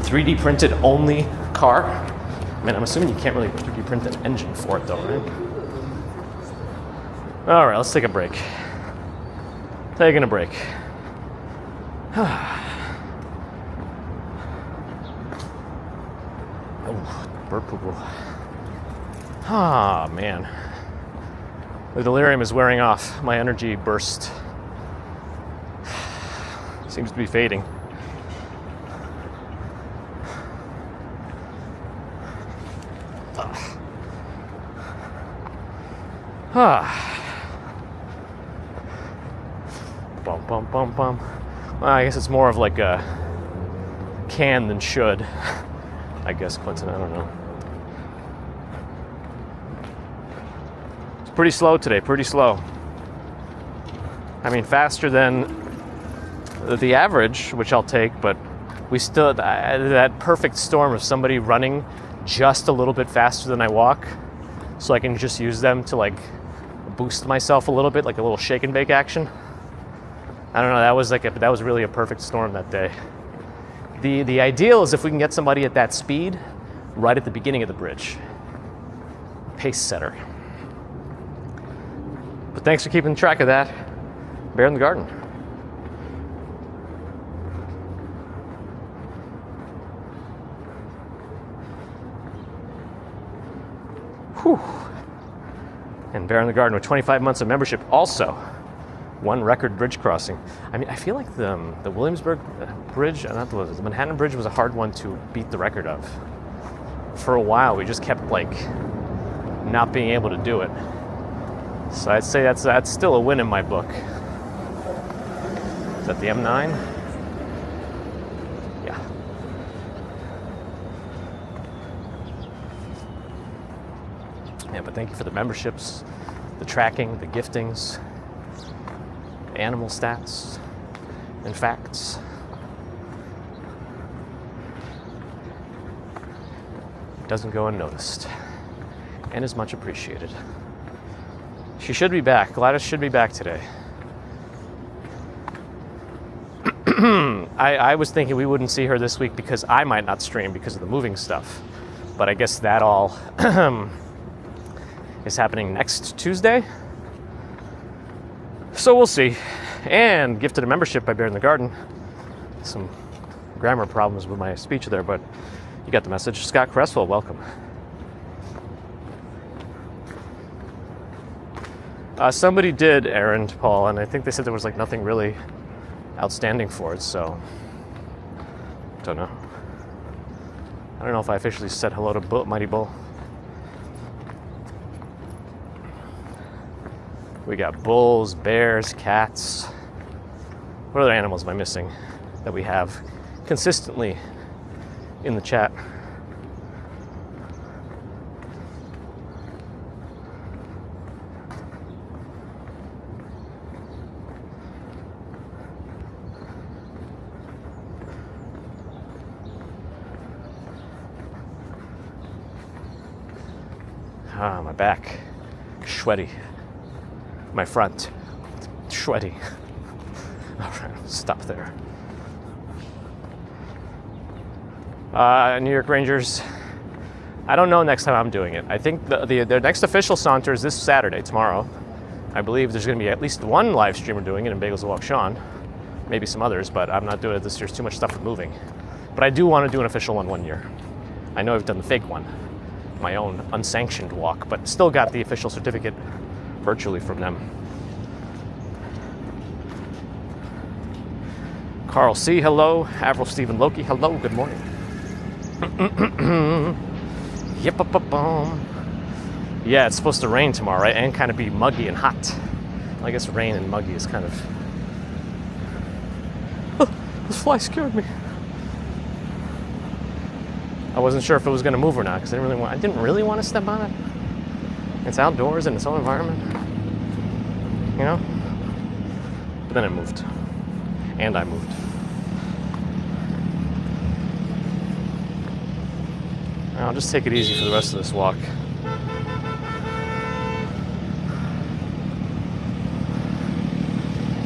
3D printed only car? I mean, I'm assuming you can't really 3D print an engine for it though, right? All right, let's take a break. Taking a break. Oh, bird poo poo. Ah, man. The delirium is wearing off. My energy burst seems to be fading. Bum, bum, bum, bum. Well, I guess it's more of like a can than should. I guess, Clinton, I don't know. It's pretty slow today, pretty slow. I mean, faster than the average, which I'll take, but we still, that perfect storm of somebody running just a little bit faster than I walk, so I can just use them to like boost myself a little bit, like a little shake and bake action. I don't know, that was really a perfect storm that day. The ideal is if we can get somebody at that speed right at the beginning of the bridge. Pace setter. But thanks for keeping track of that. Bear in the garden. Whew. And Bear in the Garden with 25 months of membership. Also, one record bridge crossing. I mean, I feel like the Williamsburg Bridge, not the Manhattan Bridge was a hard one to beat the record of. For a while, we just kept like not being able to do it. So I'd say that's still a win in my book. Is that the M9? Yeah. Yeah, but thank you for the memberships, the tracking, the giftings, animal stats and facts. It doesn't go unnoticed and is much appreciated. She should be back. Gladys should be back today. I was thinking we wouldn't see her this week because I might not stream because of the moving stuff. But I guess that all is happening next Tuesday. So we'll see. And gifted a membership by Bear in the Garden. Some grammar problems with my speech there, but you got the message. Scott Cresswell, welcome. Somebody did errand, Paul, and I think they said there was like nothing really outstanding for it, so don't know. I don't know if I officially said hello to Mighty Bull. We got bulls, bears, cats. What other animals am I missing that we have consistently in the chat? Ah, my back, sweaty. My front, sweaty. All right, stop there. New York Rangers. I don't know next time I'm doing it. I think the next official saunter is this Saturday, tomorrow. I believe there's going to be at least one live streamer doing it in Bagels Walk Sean. Maybe some others, but I'm not doing it this year. There's too much stuff with moving. But I do want to do an official one year. I know I've done the fake one, my own unsanctioned walk, but still got the official certificate virtually from them. Carl C, hello. Avril Stephen Loki, hello. Good morning. Yep. Yeah, it's supposed to rain tomorrow, right? And kind of be muggy and hot. I guess rain and muggy is kind of... Oh, this fly scared me. I wasn't sure if it was going to move or not because I didn't really want to step on it. It's outdoors in its own environment. You know? Then it moved. And I moved. I'll just take it easy for the rest of this walk.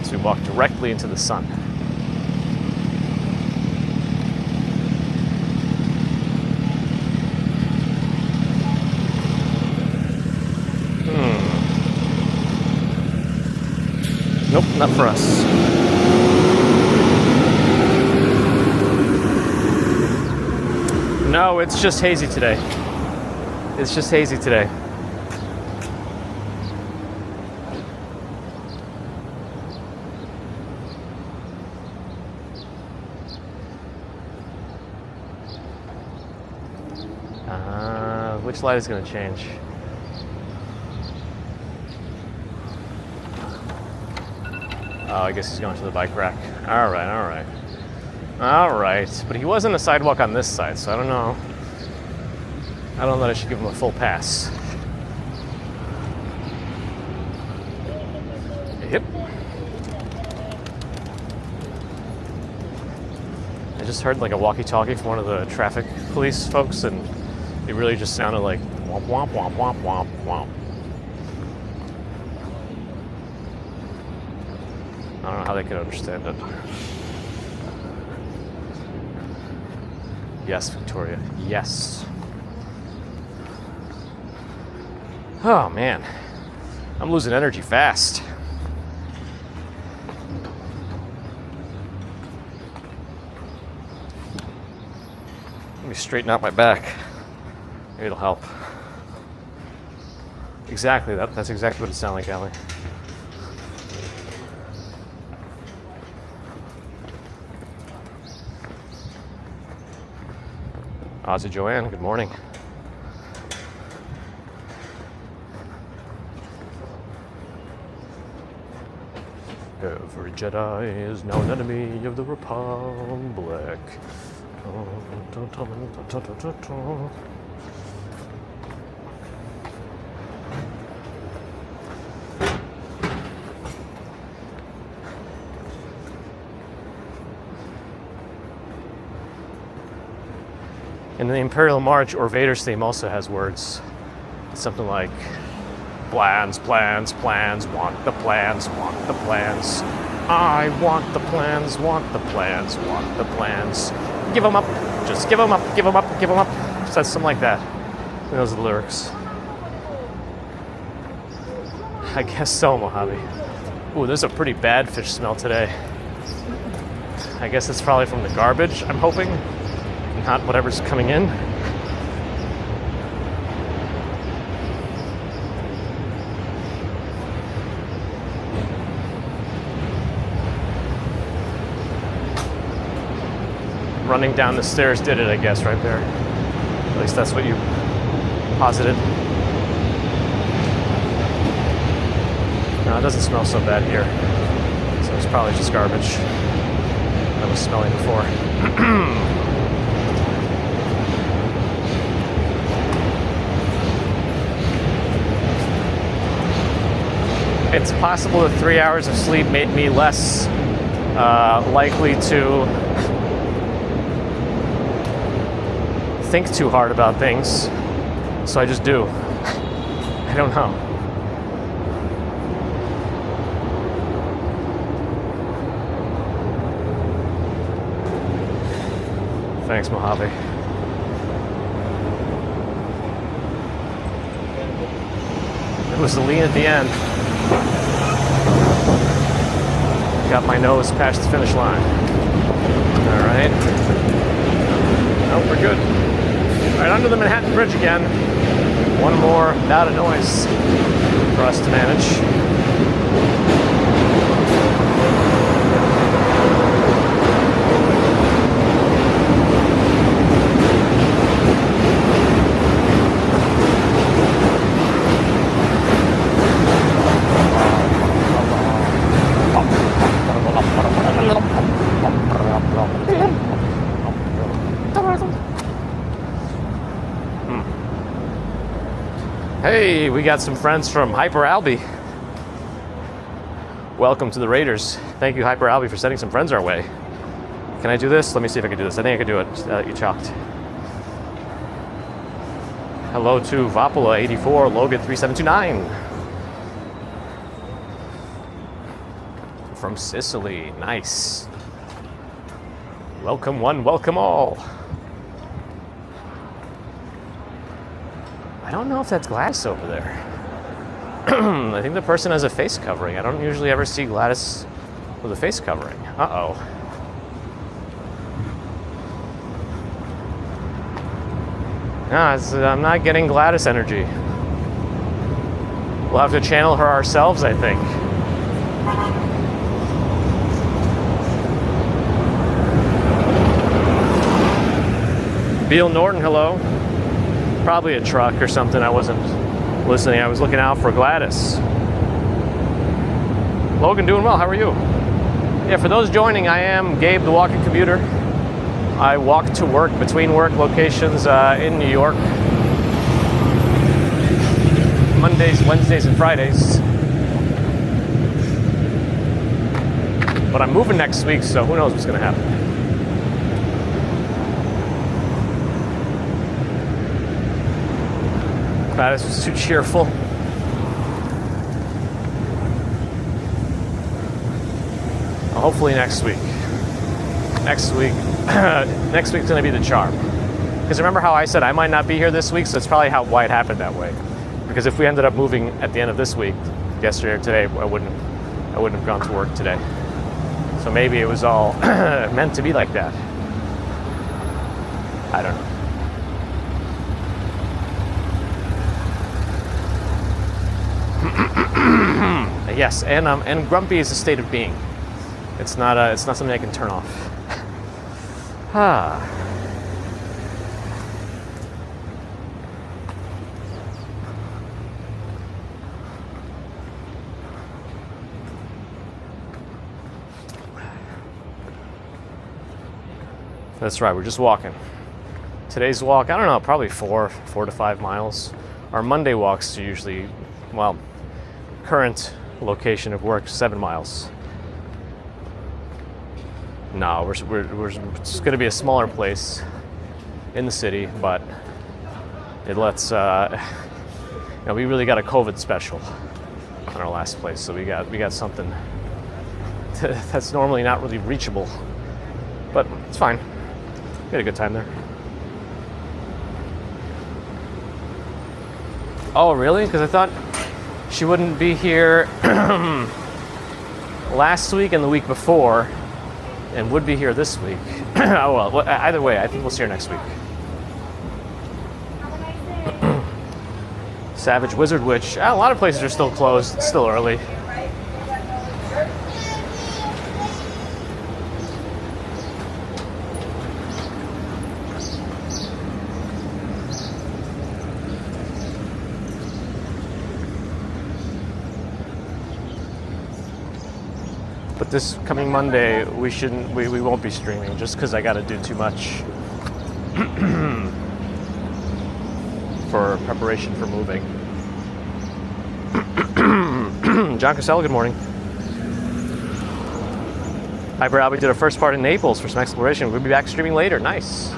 So we walk directly into the sun. Nope, not for us. No, it's just hazy today. It's just hazy today. Which light is going to change? Oh, I guess he's going to the bike rack. All right. But he was on the sidewalk on this side, so I don't know. I don't know that I should give him a full pass. Yep. I just heard like a walkie-talkie from one of the traffic police folks, and it really just sounded like womp womp womp womp womp womp. I don't know how they could understand it. Yes, Victoria. Yes. Oh, man. I'm losing energy fast. Let me straighten out my back. Maybe it'll help. Exactly. That's exactly what it sounded like, Allie. Ozzy Joanne, good morning. Every Jedi is now an enemy of the Republic. And the Imperial March or Vader's theme also has words. Something like, plans, plans, plans, want the plans, want the plans. I want the plans, want the plans, want the plans. Give them up, just give them up, give them up, give them up. Says something like that. Those are the lyrics. I guess so, Mojave. Ooh, there's a pretty bad fish smell today. I guess it's probably from the garbage, I'm hoping. Not whatever's coming in. Running down the stairs did it, I guess, right there. At least that's what you posited. No, it doesn't smell so bad here. So it's probably just garbage I was smelling before. It's possible that 3 hours of sleep made me less likely to think too hard about things. So I just do. I don't know. Thanks, Mojave. It was the lean at the end. Got my nose past the finish line. All right. Oh, we're good. All right, under the Manhattan Bridge again. One more without a noise for us to manage. Hey, we got some friends from Hyper Albi. Welcome to the Raiders. Thank you, Hyper Albie, for sending some friends our way. Can I do this? Let me see if I can do this. I think I can do it. You chalked. Hello to Vapula84, Logan 3729. From Sicily. Nice. Welcome one, welcome all. I don't know if that's Gladys over there. I think the person has a face covering. I don't usually ever see Gladys with a face covering. Uh-oh. No, I'm not getting Gladys energy. We'll have to channel her ourselves, I think. Beal Norton, hello. Probably a truck or something. I wasn't listening. I was looking out for Gladys. Logan, doing well. How are you? Yeah, for those joining, I am Gabe, the walking commuter. I walk to work between work locations in New York. Mondays, Wednesdays, and Fridays. But I'm moving next week, so who knows what's going to happen. Gladys was too cheerful. Well, hopefully next week. Next week's going to be the charm. Because remember how I said I might not be here this week, so it's probably why it happened that way. Because if we ended up moving at the end of this week, yesterday or today, I wouldn't have gone to work today. So maybe it was all meant to be like that. I don't know. Yes, and grumpy is a state of being. It's not something I can turn off. That's right, we're just walking. Today's walk, I don't know, probably 4 to 5 miles. Our Monday walks are usually, well, current location of work, 7 miles. No, it's going to be a smaller place in the city, but it lets, we really got a COVID special on our last place, so we got something that's normally not really reachable, but it's fine. We had a good time there. Oh, really? Because I thought she wouldn't be here last week and the week before, and would be here this week. Oh well, either way, I think we'll see her next week. Savage Wizard Witch. A lot of places are still closed. It's still early. But this coming Monday, we won't be streaming just because I got to do too much for preparation for moving. John Costello, good morning. Hyper Albie did our first part in Naples for some exploration. We'll be back streaming later. Nice.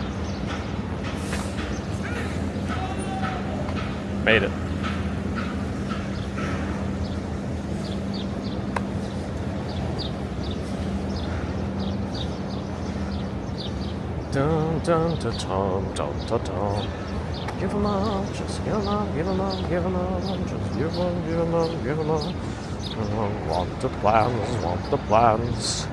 Made it. Dun dun dun dun dun dun dun. Give 'em up, just give 'em up, give 'em up, give 'em up, just give 'em, give 'em up, give 'em up. Want the plans, want the plans.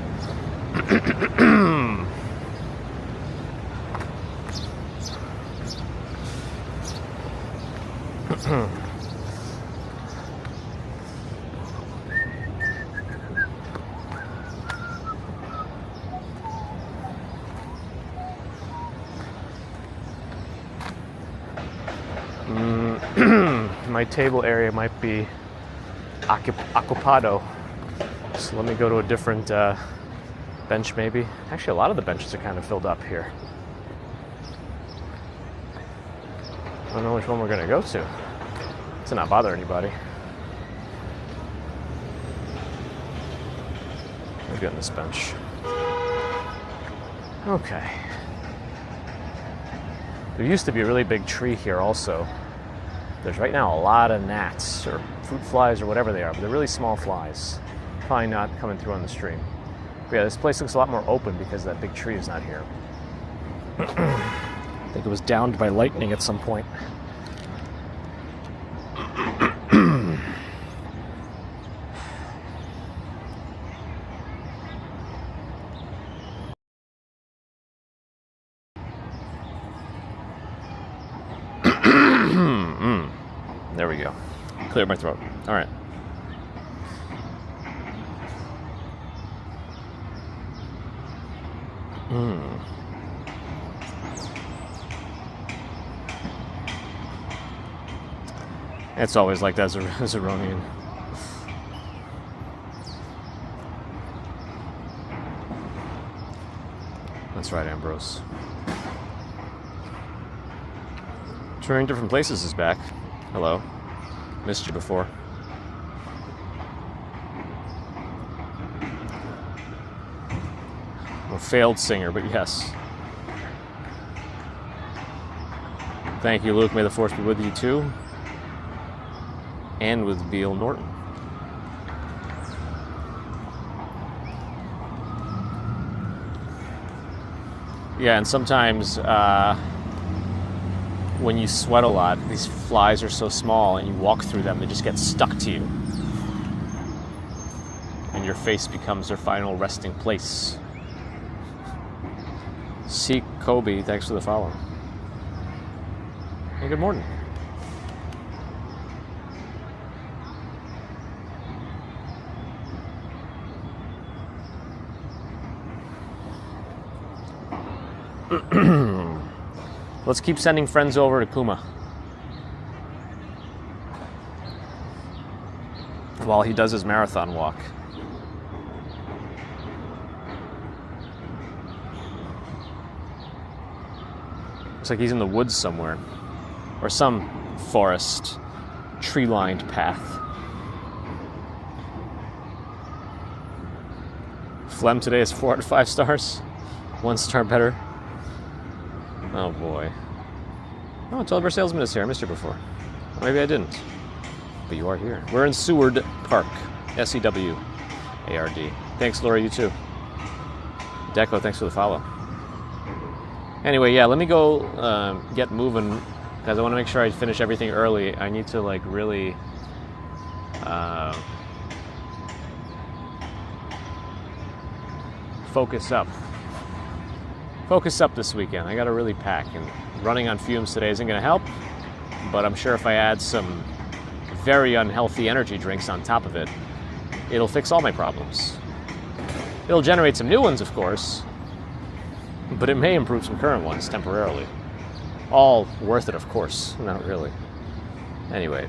My table area might be occupado, so let me go to a different bench maybe. Actually, a lot of the benches are kind of filled up here. I don't know which one we're going to go to to not bother anybody. Maybe on this bench. Okay. There used to be a really big tree here also. There's right now a lot of gnats or fruit flies or whatever they are, but they're really small flies. Probably not coming through on the stream. But yeah, this place looks a lot more open because that big tree is not here. I think it was downed by lightning at some point. There we go. Cleared my throat. All right. It's always like that as a Ronian. That's right, Ambrose. Touring Different Places is back. Hello. Missed you before. I'm a failed singer, but yes. Thank you, Luke. May the force be with you too. And with Beale Norton. Yeah, and sometimes when you sweat a lot, these flies are so small and you walk through them, they just get stuck to you. And your face becomes their final resting place. Seek Kobe, thanks for the follow. Hey, good morning. Let's keep sending friends over to Kuma while he does his marathon walk. Looks like he's in the woods somewhere, or some forest, tree-lined path. Phlegm today is 4 out of 5 stars. 1 star better. Oh boy. Oh, Telever Salesman is here. I missed you before. Or maybe I didn't. But you are here. We're in Seward Park. SEWARD. Thanks, Laura. You too. Deco, thanks for the follow. Anyway, yeah, let me go get moving because I want to make sure I finish everything early. I need to like really focus up. Focus up this weekend. I got to really pack, and running on fumes today isn't going to help, but I'm sure if I add some very unhealthy energy drinks on top of it, it'll fix all my problems. It'll generate some new ones, of course, but it may improve some current ones temporarily. All worth it, of course. Not really. Anyway.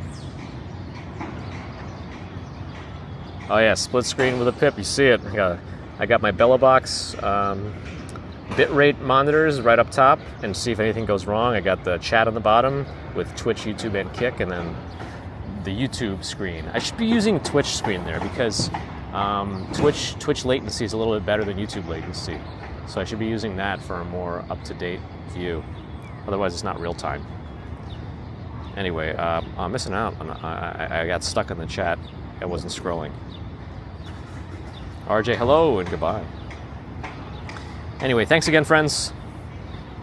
Oh yeah, split screen with a pip. You see it. I got my Bella Box bitrate monitors right up top, and see if anything goes wrong. I got the chat on the bottom with Twitch, YouTube, and Kick, and then the YouTube screen. I should be using Twitch screen there because Twitch latency is a little bit better than YouTube latency. So I should be using that for a more up-to-date view. Otherwise, it's not real time. Anyway, I'm missing out. I got stuck in the chat. I wasn't scrolling. RJ, hello and goodbye. Anyway, thanks again, friends.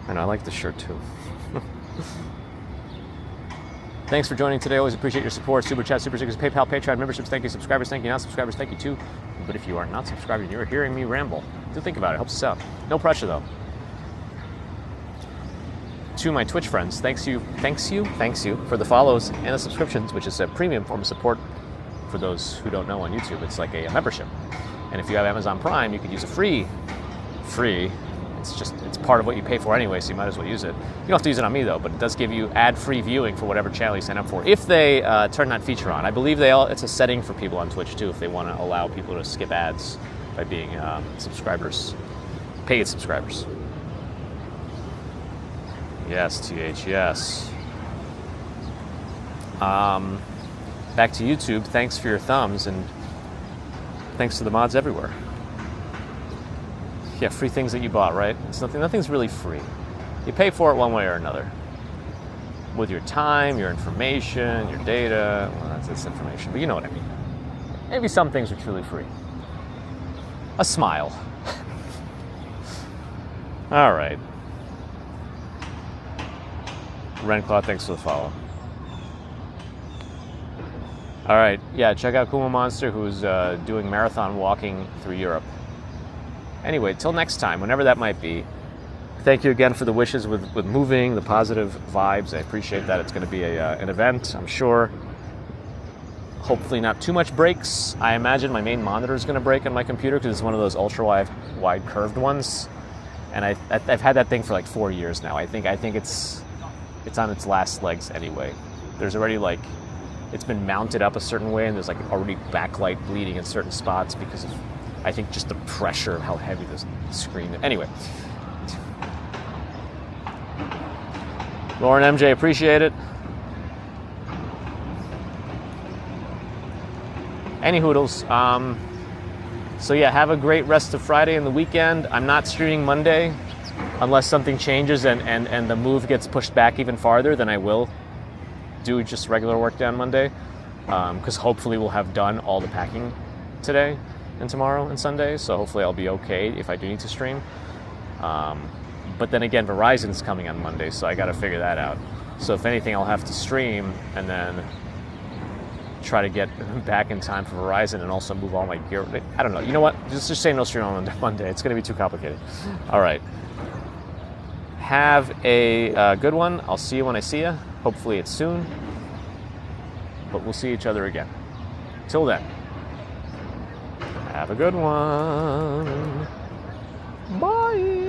And I like this shirt too. Thanks for joining today. Always appreciate your support. Super Chat, Super Stickers, PayPal, Patreon, memberships. Thank you, subscribers. Thank you, not subscribers. Thank you too. But if you are not subscribed and you're hearing me ramble, do think about it. Helps us out. No pressure though. To my Twitch friends, thanks you for the follows and the subscriptions, which is a premium form of support for those who don't know on YouTube. It's like a membership. And if you have Amazon Prime, you could use a free. It's part of what you pay for anyway, so you might as well use it. You don't have to use it on me though, but it does give you ad-free viewing for whatever channel you sign up for. If they turn that feature on, I believe it's a setting for people on Twitch too, if they want to allow people to skip ads by being subscribers, paid subscribers. Yes, TH, yes. Back to YouTube. Thanks for your thumbs, and thanks to the mods everywhere. Yeah, free things that you bought, right? It's nothing's really free. You pay for it one way or another. With your time, your information, your data. Well, that's information, but you know what I mean. Maybe some things are truly free. A smile. All right. Renclaw, thanks for the follow. All right, yeah, check out Kuma Monster, who's doing marathon walking through Europe. Anyway, till next time, whenever that might be. Thank you again for the wishes with moving, the positive vibes. I appreciate that. It's going to be an event, I'm sure. Hopefully not too much breaks. I imagine my main monitor is going to break on my computer because it's one of those ultra-wide curved ones. And I've had that thing for like 4 years now. I think it's on its last legs anyway. There's already like, it's been mounted up a certain way and there's like already backlight bleeding in certain spots because of, I think, just the pressure of how heavy this screen is. Anyway. Lauren MJ, appreciate it. Any hoodles. So yeah, have a great rest of Friday and the weekend. I'm not streaming Monday unless something changes and the move gets pushed back even farther, then I will do just regular work day on Monday. Because hopefully we'll have done all the packing today and tomorrow and Sunday. So hopefully I'll be okay if I do need to stream. But then again, Verizon's coming on Monday, so I got to figure that out. So if anything, I'll have to stream and then try to get back in time for Verizon and also move all my gear. I don't know. You know what? Just say no stream on Monday. It's going to be too complicated. All right. Have a good one. I'll see you when I see you. Hopefully it's soon. But we'll see each other again. Till then, have a good one. Bye.